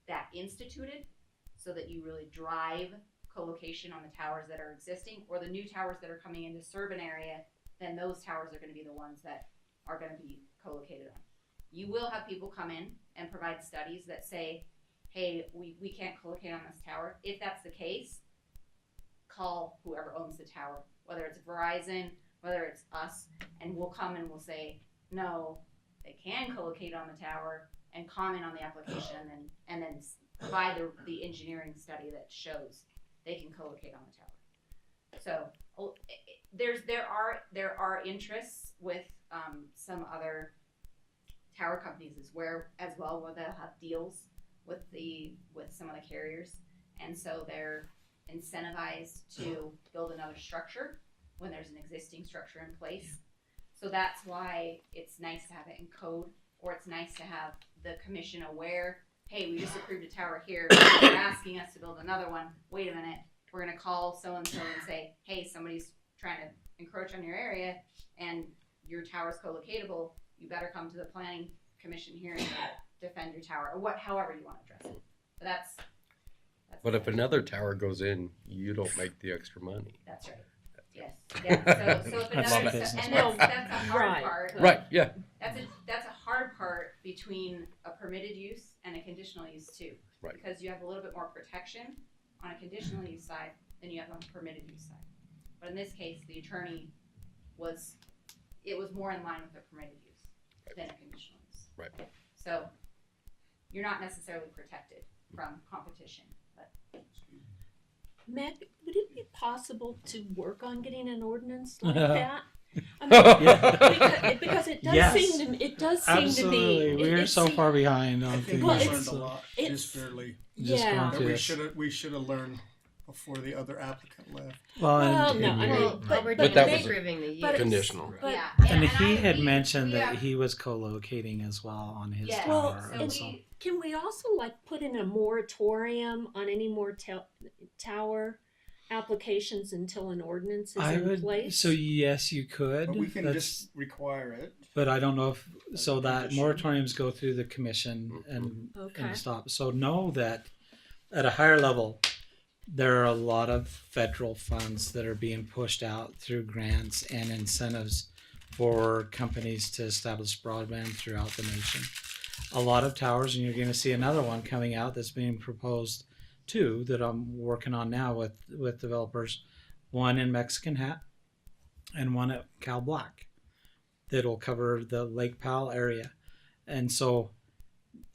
that instituted so that you really drive co-location on the towers that are existing, or the new towers that are coming in to serve an area. Then those towers are going to be the ones that are going to be co-located on. You will have people come in and provide studies that say, hey, we can't co-locate on this tower. If that's the case, call whoever owns the tower, whether it's Verizon, whether it's us, and we'll come and we'll say, no, they can co-locate on the tower, and comment on the application and then provide the engineering study that shows they can co-locate on the tower. So there are interests with some other tower companies where they'll have deals with some of the carriers, and so they're incentivized to build another structure when there's an existing structure in place. So that's why it's nice to have it in code, or it's nice to have the commission aware, hey, we just approved a tower here, they're asking us to build another one, wait a minute, we're gonna call so-and-so and say, hey, somebody's trying to encroach on your area and your tower's co-locatable, you better come to the planning commission hearing to defend your tower, or however you wanna address it. But that's But if another tower goes in, you don't make the extra money. That's right. Yes. Yeah. So if That's another, business and that's a hard Right. part. Right, yeah. That's a hard part between a permitted use and a conditional use too. Right. Because you have a little bit more protection on a conditional use side than you have on a permitted use side. But in this case, the attorney was more in line with a permitted use than a conditional use. Right. So you're not necessarily protected from competition, but Matt, would it be possible to work on getting an ordinance like Yeah. that? I mean, Yeah. because it does Yes. seem to Absolutely, me. we're so far behind on I think Well, we things. learned a lot it's- just barely. Just Yeah. going That through we this. should have learned before the other applicant left. Well, and, no, I mean, Well, but- all we're but doing that is was approving the but use. Conditional. But yeah. and he I- had we- mentioned we that have- he was co-locating as well on his Yes. Well, tower. so and so. we, can we also like put in a moratorium on any more tower applications until an ordinance is I in would. place? So yes, you could. But we can That's- just require it. But I don't know if so a that condition. moratoriums go through the commission Okay. and stop. So know that at a higher level, there are a lot of federal funds that are being pushed out through grants and incentives for companies to establish broadband throughout the nation. A lot of towers, and you're going to see another one coming out that's being proposed too, that I'm working on now with developers. One in Mexican Hat and one at Cal Black that'll cover the Lake Powell area. And so,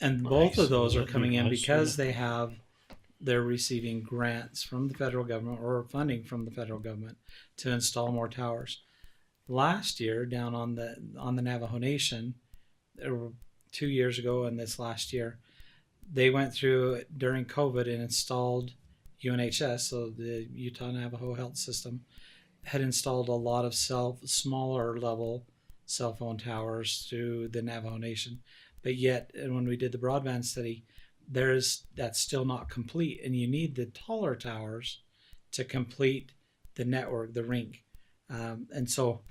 and both Nice. of those are That'd be coming in nice, because yeah. they're receiving grants from the federal government or funding from the federal government to install more towers. Last year, down on the Navajo Nation, 2 years ago and this last year, they went through during COVID and installed UNHS, so the Utah Navajo Health System, had installed a lot of smaller level cell phone towers through the Navajo Nation. But yet, and when we did the broadband study, that's still not complete, and you need the taller towers to complete the network, the rink. And so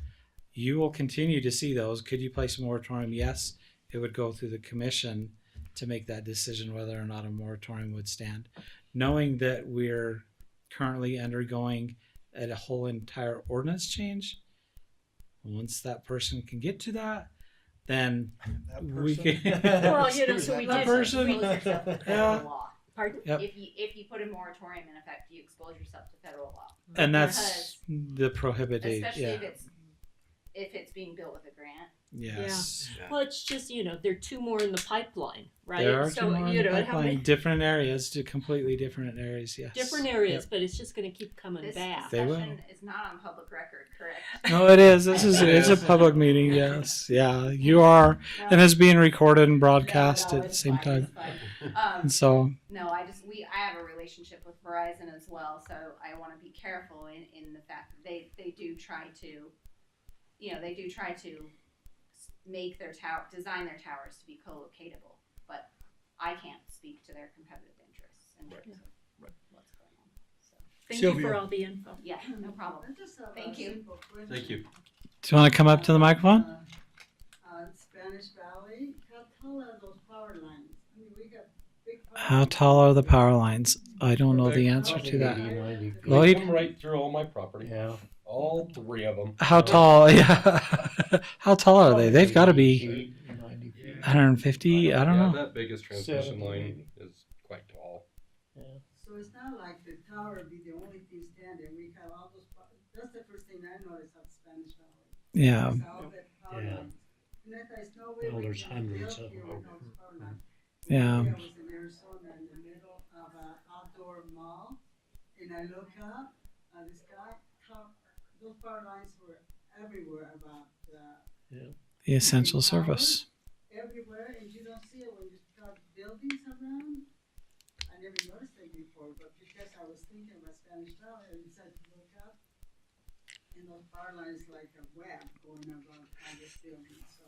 you will continue to see those. Could you place a moratorium? Yes, it would go through the commission to make that decision whether or not a moratorium would stand. Knowing that we're currently undergoing a whole entire ordinance change, once that person can get to that, then That we person. can. Well, you know, so we That did- person. expose yourself to Yeah. federal law. Pardon? Yep. If you put a moratorium in effect, you expose yourself to federal law. And that's the prohibited. Especially Yeah. if it's being built with a grant. Yes. Well, it's just, there are two more in the pipeline, right? There are so, two more in the how pipeline. many Different areas to completely different areas. Yes. different areas, but it's just going to keep coming This back. They will. discussion is not on public record, correct? No, it is. It's a public meeting. Yes. Yeah. You are, No, and it's being recorded and broadcast no, at the it's same fine, time. it's fine. And so, No, I have a relationship with Verizon as well, so I want to be careful in the fact that they do try to, make their design their towers to be co-locatable, but I can't speak to their competitive interests and what's going on. So, Thank you for Sylvia. all the info. yeah, no problem. Thank you. Thank you. do you want to come up to the microphone? Spanish Valley, how tall are those power lines? I mean, we got big power How tall are the power lines? I don't know the answer to that. 80, 90 feet. Lloyd? They come right through all my property. Yeah. All three of them. How tall? Yeah. How tall are they? They've got to be 90 feet. 150. I don't Yeah, know. that biggest transmission 70, line 80. is quite tall. So it's not like the tower be the only thing standing. We have all those. That's the first thing I noticed at Spanish Valley. Yeah. It's all the power Yeah. lines. And that there's no way Well, we there's can hundreds build of here them. with all those power lines. Yeah. I was in Arizona in the middle of an outdoor mall, and I look up at the sky. Those power lines were everywhere about The essential towers, service. everywhere, and you don't see it when you got buildings around. I never noticed it before, but because I was thinking about Spanish Valley, I decided to look up, and those power lines like a web going around all this building. So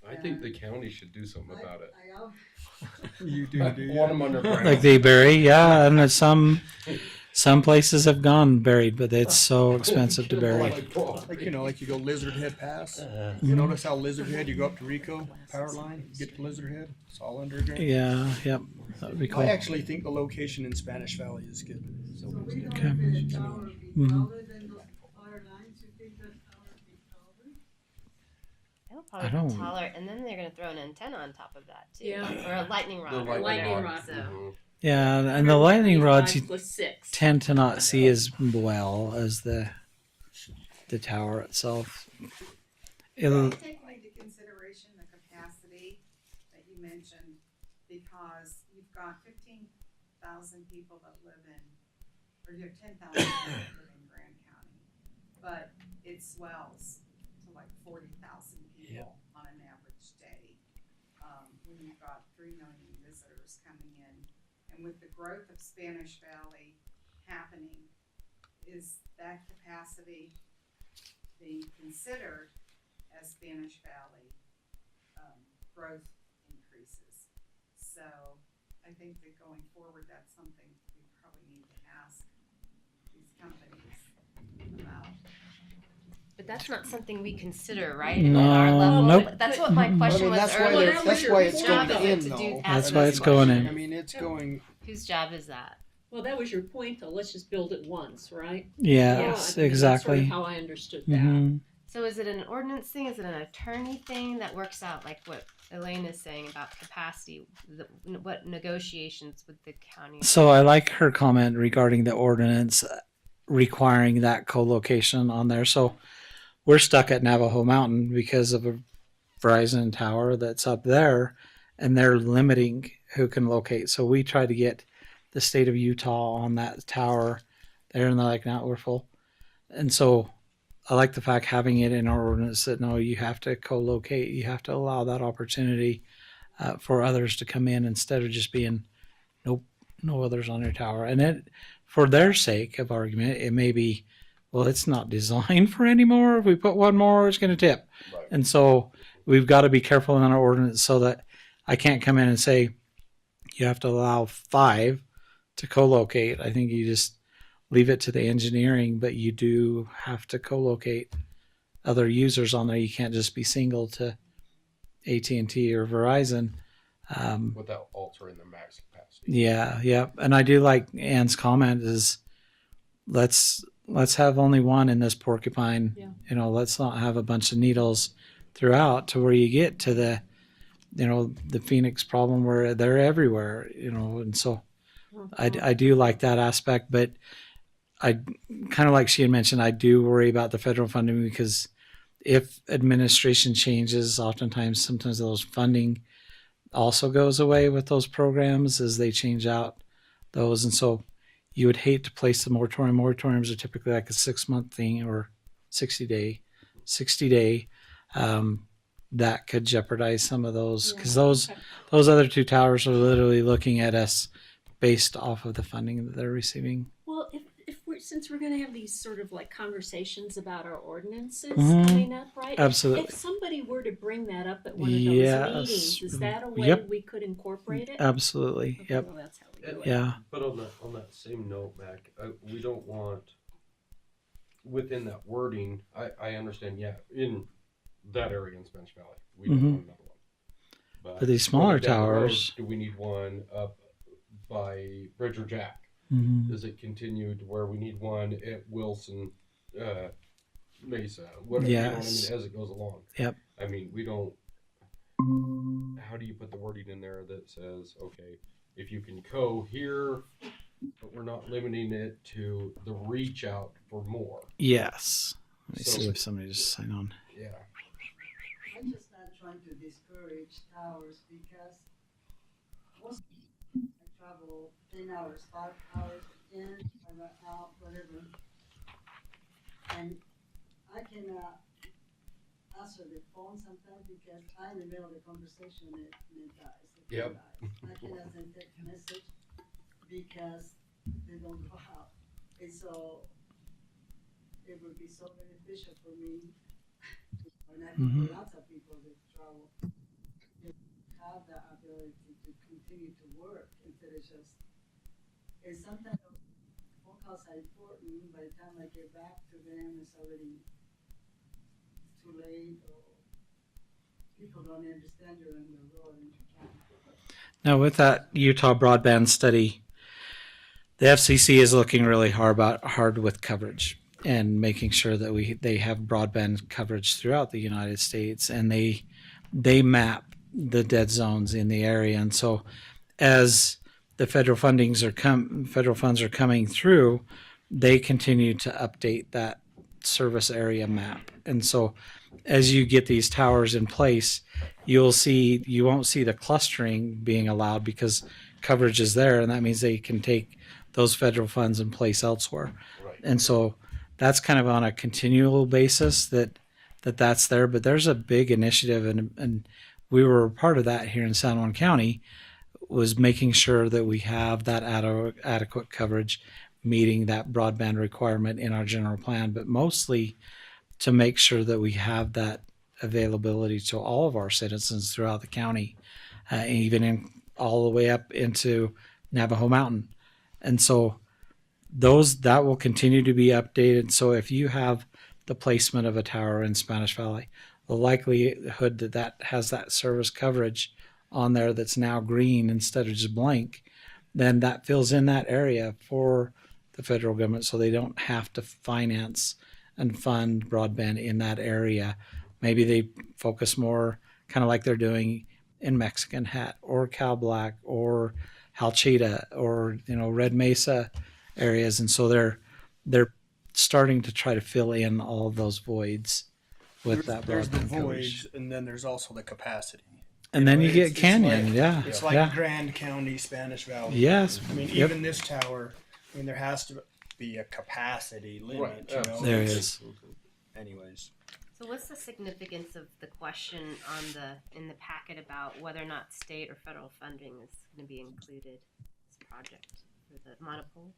I think the county should do something about it. I always You do, I do you? want them underground. Like they bury, yeah, and there's some places have gone buried, but it's so expensive to bury. Like, you know, like you go Lizard Head Pass. Uh, You notice how Lizard Head, you go up to Rico power line, you get to Lizard Head, it's all underground. Yeah, yep, that would be cool. I actually think the location in Spanish Valley is good. so we don't Okay. have the tower be Mhm. taller than those power lines. You think that tower be taller? It'll probably I be don't- taller, and then they're gonna throw an antenna on top of that too, Yeah. or a lightning rod. The or lightning whatever, rod. So Mhm. Yeah, and the lightning rods you 125 + 6. tend to not see as well as the tower itself. It'll, Take into consideration the capacity that you mentioned, because you've got 15,000 people that live in, or you have 10,000 people that live in Grand County, but it swells to like 40,000 people Yep. on an average day. When you've got 3 million visitors coming in, and with the growth of Spanish Valley happening, is that capacity being considered as Spanish Valley growth increases? So I think that going forward, that's something we probably need to ask these companies about. but that's not something we consider, right? No, At our level. nope. That's what my question was that's why earlier. that's why it's Whose job going is it in to do though. ask That's those why it's going in. I questions? mean, it's going, Whose job is that? Well, that was your point, though. Let's just build it once, right? yes, I mean, that's exactly. sort of how I understood that. Mhm. So is it an ordinance thing? Is it an attorney thing that works out like what Elaine is saying about capacity? What negotiations with the county? So I like her comment regarding the ordinance requiring that co-location on there. So we're stuck at Navajo Mountain because of a Verizon tower that's up there, and they're limiting who can locate. So we try to get the state of Utah on that tower there, and they're like, "No, we're full." And so I like the fact having it in our ordinance that no, you have to co-locate. You have to allow that opportunity for others to come in instead of just being nope, no others on your tower. And it, for their sake of argument, it may be, well, it's not designed for anymore. If we put one more, it's going to tip. Right. And so we've got to be careful in our ordinance so that I can't come in and say you have to allow 5 to co-locate. I think you just leave it to the engineering, but you do have to co-locate other users on there. You can't just be single to AT&T or Verizon. Without altering their max capacity. Yeah. And I do like Ann's comment is let's have only one in this porcupine. Yeah. You know, let's not have a bunch of needles throughout to where you get to the, you know, the Phoenix problem where they're everywhere, you know, and so I do like that aspect, but I kind of like she had mentioned, I do worry about the federal funding because if administration changes, sometimes those funding also goes away with those programs as they change out those. And so you would hate to place the moratorium. Moratoriums are typically like a 6-month thing or 60 day. That could jeopardize some of those because those other 2 towers are literally looking at us based off of the funding that they're receiving. Well, since we're going to have these sort of like conversations about our ordinances Mhm. coming up, right? Absolutely. If somebody were to bring that up at one of those Yes. meetings, is that a way Yep. we could incorporate it? Absolutely. Okay, Yep. well, that's how we do it. Yeah. But on that same note, Mac, we don't want within that wording. I understand. Yeah, in that area in Spanish Valley, we don't Mhm. want another one. But these smaller further down the road, towers. do we need one up by Bridge or Jack? Mhm. Does it continue to where we need one at Wilson, Mesa? Whatever, Yes. you know what I mean, as it goes along. Yep. I mean, we don't. How do you put the wording in there that says, okay, if you can here, but we're not limiting it to the reach out for more? Yes. Let me So- see if somebody just sign on. Yeah. I'm just not trying to discourage towers because most I travel 10 hours, 5 hours in, 5 out, whatever. And I cannot answer the phone sometimes because I'm in the middle of the conversation and it dies. The phone Yep. dies. I cannot send text message because they don't go out. And so it would be so beneficial for me, and I think for lots of people that travel, to have the ability to continue to work instead of just, and sometimes phone calls are important, by the time I get back to them, it's already too late, or people don't understand you're on the road and you're trying to. Now, with that Utah broadband study, the FCC is looking really hard with coverage and making sure that they have broadband coverage throughout the United States, and they map the dead zones in the area. And so, as the federal funds are coming through, they continue to update that service area map. And so, as you get these towers in place, you won't see the clustering being allowed because coverage is there, and that means they can take those federal funds in place elsewhere. Right. And so that's kind of on a continual basis that's there. But there's a big initiative, and we were a part of that here in San Juan County, was making sure that we have that adequate coverage, meeting that broadband requirement in our general plan, but mostly to make sure that we have that availability to all of our citizens throughout the county, even all the way up into Navajo Mountain. And so that will continue to be updated. So if you have the placement of a tower in Spanish Valley, the likelihood that has that service coverage on there that's now green instead of just blank, then that fills in that area for the federal government, so they don't have to finance and fund broadband in that area. Maybe they focus more, kind of like they're doing in Mexican Hat or Cow Black or Halchita or Red Mesa areas, and so they're starting to try to fill in all of those voids with that There's the broadband coverage. voids, and then there's also the capacity. And then you It's get Canyon, like, yeah. It's like yeah. Grand County, Spanish Valley. Yes. I mean, Yep. even this tower, there has to be a capacity limit. Right, You know? absolutely. There is. Anyways, So what's the significance of the question in the packet about whether or not state or federal funding is going to be included in this project for the monopole?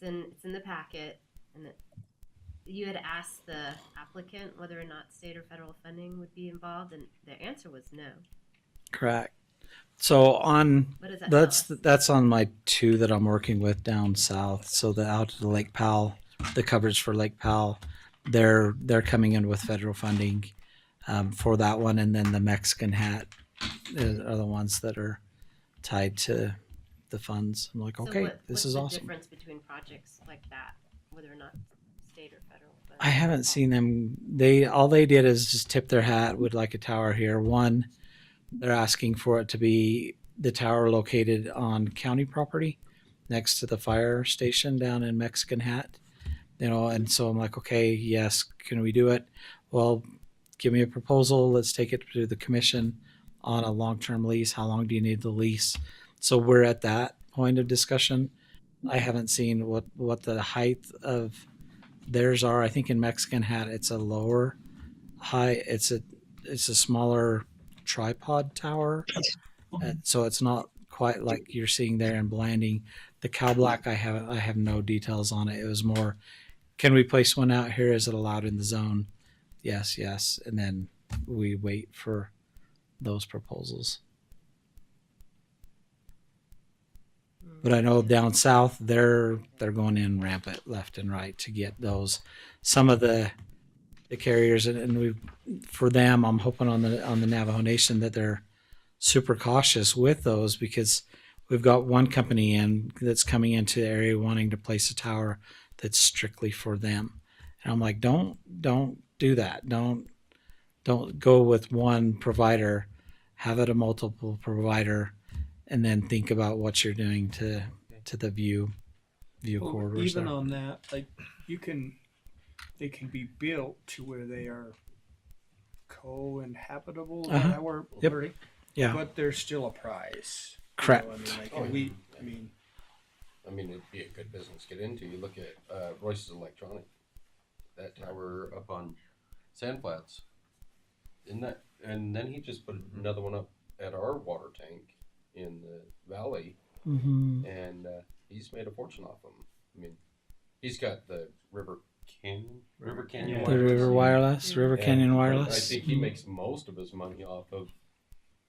It's in the packet, and you had asked the applicant whether or not state or federal funding would be involved, and the answer was no. Correct. So What does that tell us? that's on my 2 that I'm working with down south. So out of the Lake Powell, the coverage for Lake Powell, they're coming in with federal funding for that one, and then the Mexican Hat are the ones that are tied to the funds. I'm like, okay, this is what's the awesome. difference between projects like that, whether or not state or federal funding? I haven't seen them. All they did is just tip their hat with like a tower here. One, they're asking for it to be the tower located on county property next to the fire station down in Mexican Hat. And so I'm like, okay, yes, can we do it? Well, give me a proposal. Let's take it to the commission on a long-term lease. How long do you need the lease? So we're at that point of discussion. I haven't seen what the height of theirs are. I think in Mexican Hat, it's a lower height. It's a smaller tripod tower. And so it's not quite like you're seeing there in Blanding. The Cow Black, I have no details on it. It was more, can we place one out here? Is it allowed in the zone? Yes. And then we wait for those proposals. But I know down south, they're going in rampant left and right to get those. Some of the carriers, and for them, I'm hoping on the Navajo Nation that they're super cautious with those, because we've got one company that's coming into the area wanting to place a tower that's strictly for them. And I'm like, don't do that. Don't go with one provider. Have it a multiple provider, and then think about what you're doing to the view corridors. even there. on that, like they can be built to where they are co-inhabitable. Is that Uh-huh. that word? Yep. wording? Yeah, But there's still a price. Correct. I mean, like, Oh, and we, I mean, it'd be a good business to get into. You look at Royce's Electronic, that tower up on Sandflats. Isn't that? And then he just put another one up at our water tank in the valley, Mm-hmm. and he's made a fortune off them. I mean, he's got the River Canyon The Wireless. River Wireless, River And Canyon I Wireless. think he makes most of his money off of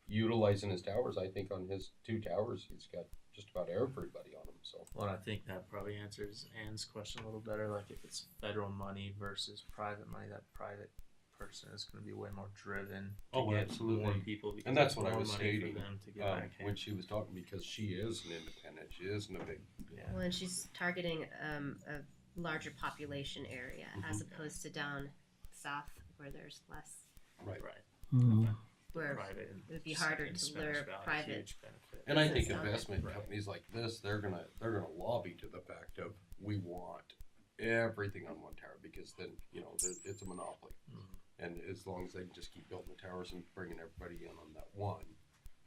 utilizing his towers. I think on his 2 towers, he's got just about everybody on them. So Well, I think that probably answers Ann's question a little better. Like if it's federal money versus private money, that private person is going to be way more driven to Oh, get absolutely. more people because And that's it's what I more was money stating, for them to get back in. when she was talking, because she is an independent, she isn't a big. Yeah. Well, and she's targeting a larger population area as opposed to down south where there's less, Right. Mm-hmm. where Private it would be harder in to Spanish lure Valley is a private. huge benefit. And I think Business on it. investment Right. companies like this, they're gonna lobby to the fact of we want everything on one tower, because then it's a monopoly, and as long as they can just keep building the towers and bringing everybody in on that one,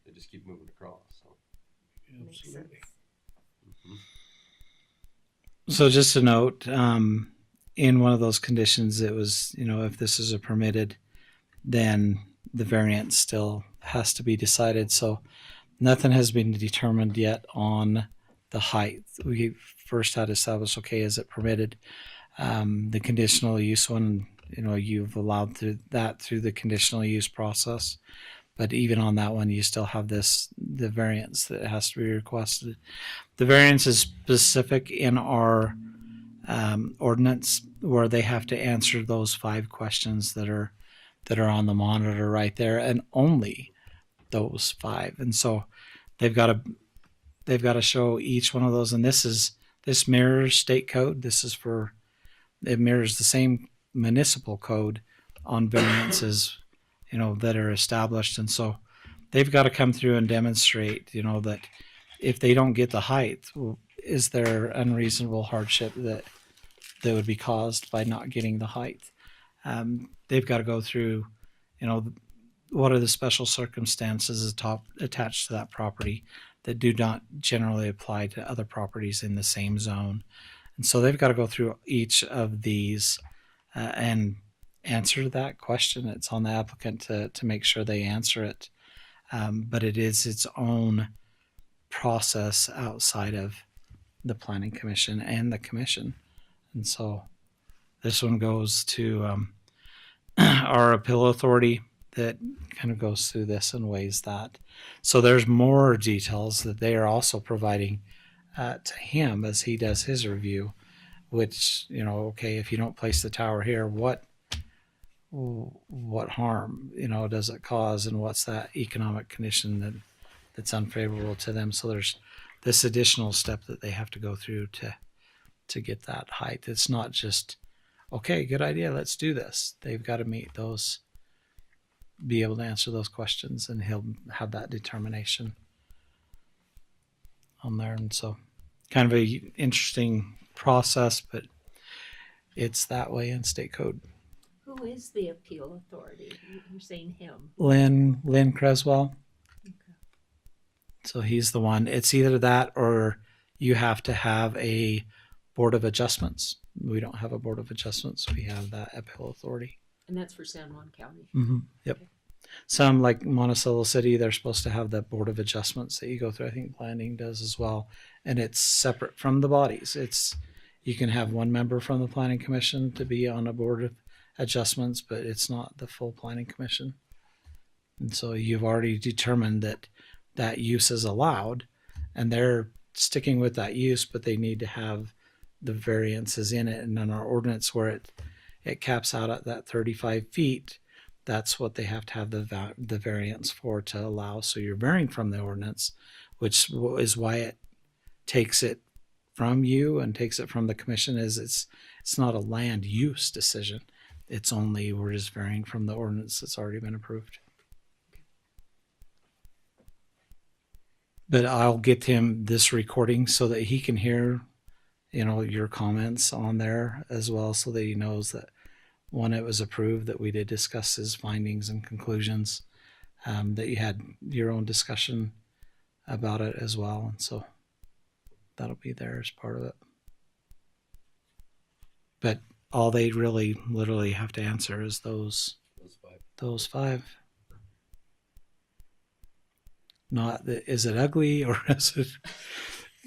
they just keep moving across. So Makes Absolutely. sense. So just a note, in one of those conditions, it was, if this is a permitted, then the variance still has to be decided. So nothing has been determined yet on the height. We first had established, okay, is it permitted? The conditional use one, you've allowed through the conditional use process. But even on that one, you still have the variance that has to be requested. The variance is specific in our ordinance, where they have to answer those 5 questions that are on the monitor right there, and only those 5. And so they've got to show each one of those. And this mirrors state code. It mirrors the same municipal code on variances, that are established. And so they've got to come through and demonstrate, that if they don't get the height, is there unreasonable hardship that would be caused by not getting the height? They've got to go through, what are the special circumstances attached to that property that do not generally apply to other properties in the same zone. And so they've got to go through each of these and answer that question. It's on the applicant to make sure they answer it. But it is its own process outside of the Planning Commission and the Commission. And so this one goes to our appeal authority that kind of goes through this and weighs that. So there's more details that they are also providing to him as he does his review, which, okay, if you don't place the tower here, what harm, does it cause, and what's that economic condition that's unfavorable to them? So there's this additional step that they have to go through to get that height. It's not just, okay, good idea, let's do this. They've got to meet those, be able to answer those questions, and he'll have that determination on there. And so kind of a interesting process, but it's that way in state code. Who is the appeal authority? You're saying him. Lynn Creswell. Okay. So he's the one. It's either that or you have to have a board of adjustments. We don't have a board of adjustments. We have that appeal authority. And that's for San Juan County. Mm-hmm. Yep. Some, like Monticello City, they're supposed to have that board of adjustments that you go through. I think planning does as well. And it's separate from the bodies. You can have one member from the Planning Commission to be on a board of adjustments, but it's not the full Planning Commission. And so you've already determined that use is allowed, and they're sticking with that use, but they need to have the variances in it. And in our ordinance, where it caps out at that 35 feet, that's what they have to have the variance for to allow. So you're varying from the ordinance, which is why it takes it from you and takes it from the commission. Is it's not a land use decision. It's only, we're just varying from the ordinance that's already been approved. But I'll get him this recording so that he can hear, your comments on there as well, so that he knows that when it was approved, that we did discuss his findings and conclusions, that you had your own discussion about it as well, and so that'll be there as part of it. But all they really literally have to answer is those five. Not that is it ugly or is it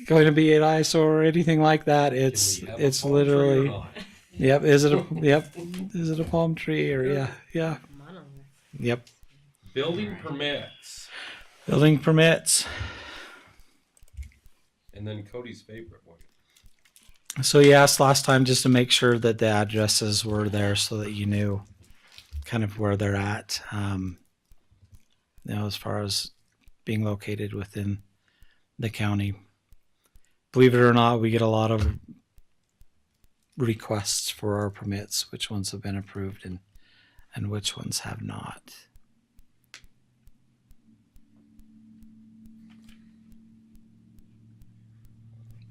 going to be an eyesore or anything like that. It's literally yep. Is it a palm tree or yeah. Yep. Building permits. Building permits. And then Cody's favorite one. So you asked last time just to make sure that the addresses were there so that you knew kind of where they're at. As far as being located within the county. Believe it or not, we get a lot of requests for our permits, which ones have been approved and which ones have not.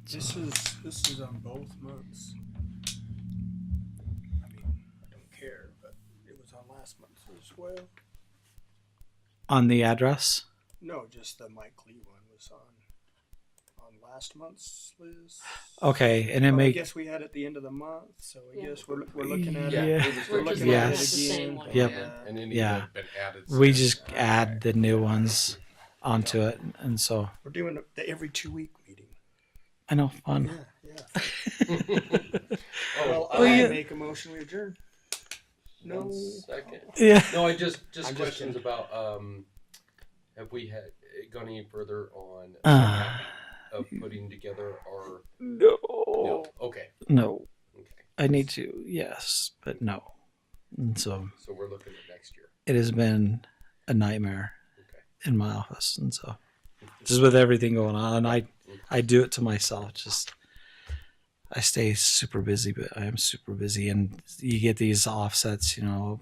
This is on both months. I mean, I don't care, but it was on last month as well. On the address? No, just the Mike Lee one was on last month's list. Okay, and it I may guess we had at the end of the month, so I Yeah. guess we're looking at Yeah. it. We're just looking at looking it at the same again. one. Yep. And any Yeah. that have been added. we since. just add the new ones onto it, and so We're doing the every 2-week meeting. I know fun. Yeah. Oh, Well, I yeah. make a motion we adjourn. No. 1 second. Yeah. No, I just I'm just questions about have we had gone any further on of putting together our No. Okay. No. Okay. I need to, yes, but no. And so So we're looking at next year. it has been a nightmare Okay. in my office, and so just with everything going on, and I do it to myself. Just I stay super busy, but I am super busy, and you get these offsets. Your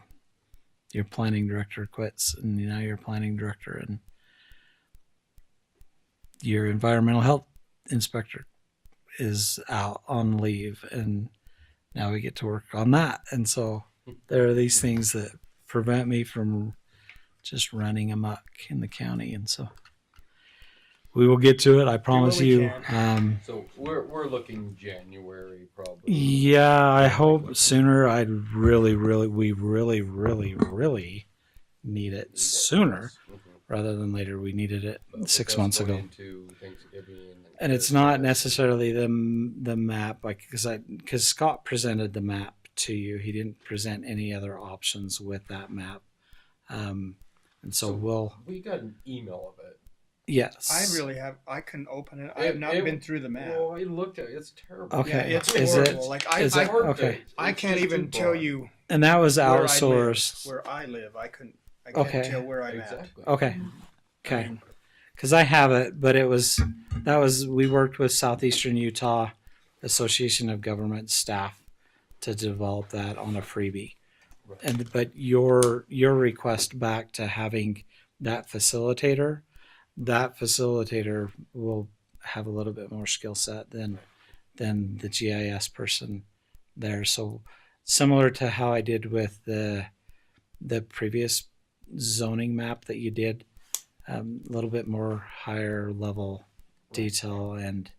planning director quits, and now you're planning director, and your environmental health inspector is out on leave, and now we get to work on that. And so there are these things that prevent me from just running amok in the county, and so we will get to it. I promise we you. can. So we're looking January probably. Yeah, I hope sooner. We really need it sooner rather than later. We needed it But with 6 us months going ago. into Thanksgiving And it's not necessarily the map, because Scott presented the map to you. He didn't present any other options with that map, and so we got an email of it. yes. I couldn't open it. I have not been through the map. Well, I looked at it. It's terrible. Okay. Yeah, it's Is horrible. it- Like is it- okay. I It's can't just even too tell broad. you And that was where outsourced. where I live. I can't Okay. tell where I'm Exactly. Okay. Okay. Because I have it, but we worked with Southeastern Utah Association of Government Staff to develop that on a freebie. Right. But your request back to having that facilitator will have a little bit more skill set than the GIS person there. So similar to how I did with the previous zoning map that you did, a little bit more higher level detail and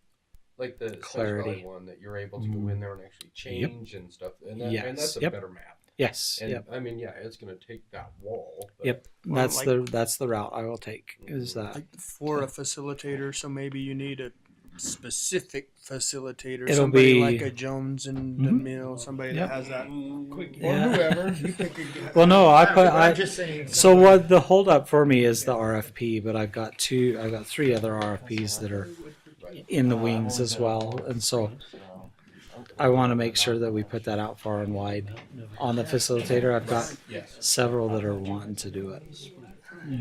Like the clarity. Clarity one that you're able to go in there and actually change and stuff, and Yes. that's a Yep. better map. yes, And yep, I mean, yeah, it's going to take that wall. But yep. Well, That's the route I will take. Is that like for a facilitator. So maybe you need a specific facilitator. It'll somebody be- like a Jones and the Mhm. Mill. Somebody Yep. that has that. Yeah. Or whoever. You pick a, Well, no, I'm just saying. So what the holdup for me is the RFP, but I've got 3 other RFPs that are in the wings as well, and so I want to make sure that we put that out far and wide. On the facilitator, I've got yes, several that are wanting to do it.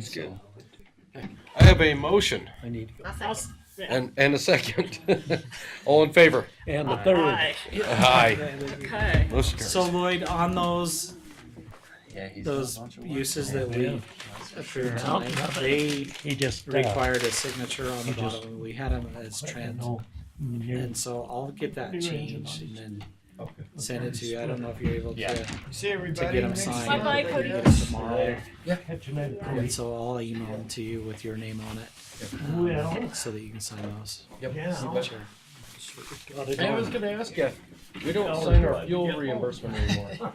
so. I have a motion I need to go. I'll second. and a second. All in favor? And the third. Aye. Okay. Motion carries. So Lloyd, on those uses that we approved tonight, they He just required a signature on the He just- bottom. We had them as trans, No. and so I'll get that changed, and then send it to you. I don't know if you're able Yeah. to See get everybody them next signed. time. Bye-bye, You Cody. get 'em tomorrow. Yeah. So I'll email them to you with your name on it, Well. so that you can sign those. Yep. Yeah. Signature. Got it I was on. gonna ask you, we don't sign our fuel reimbursement anymore.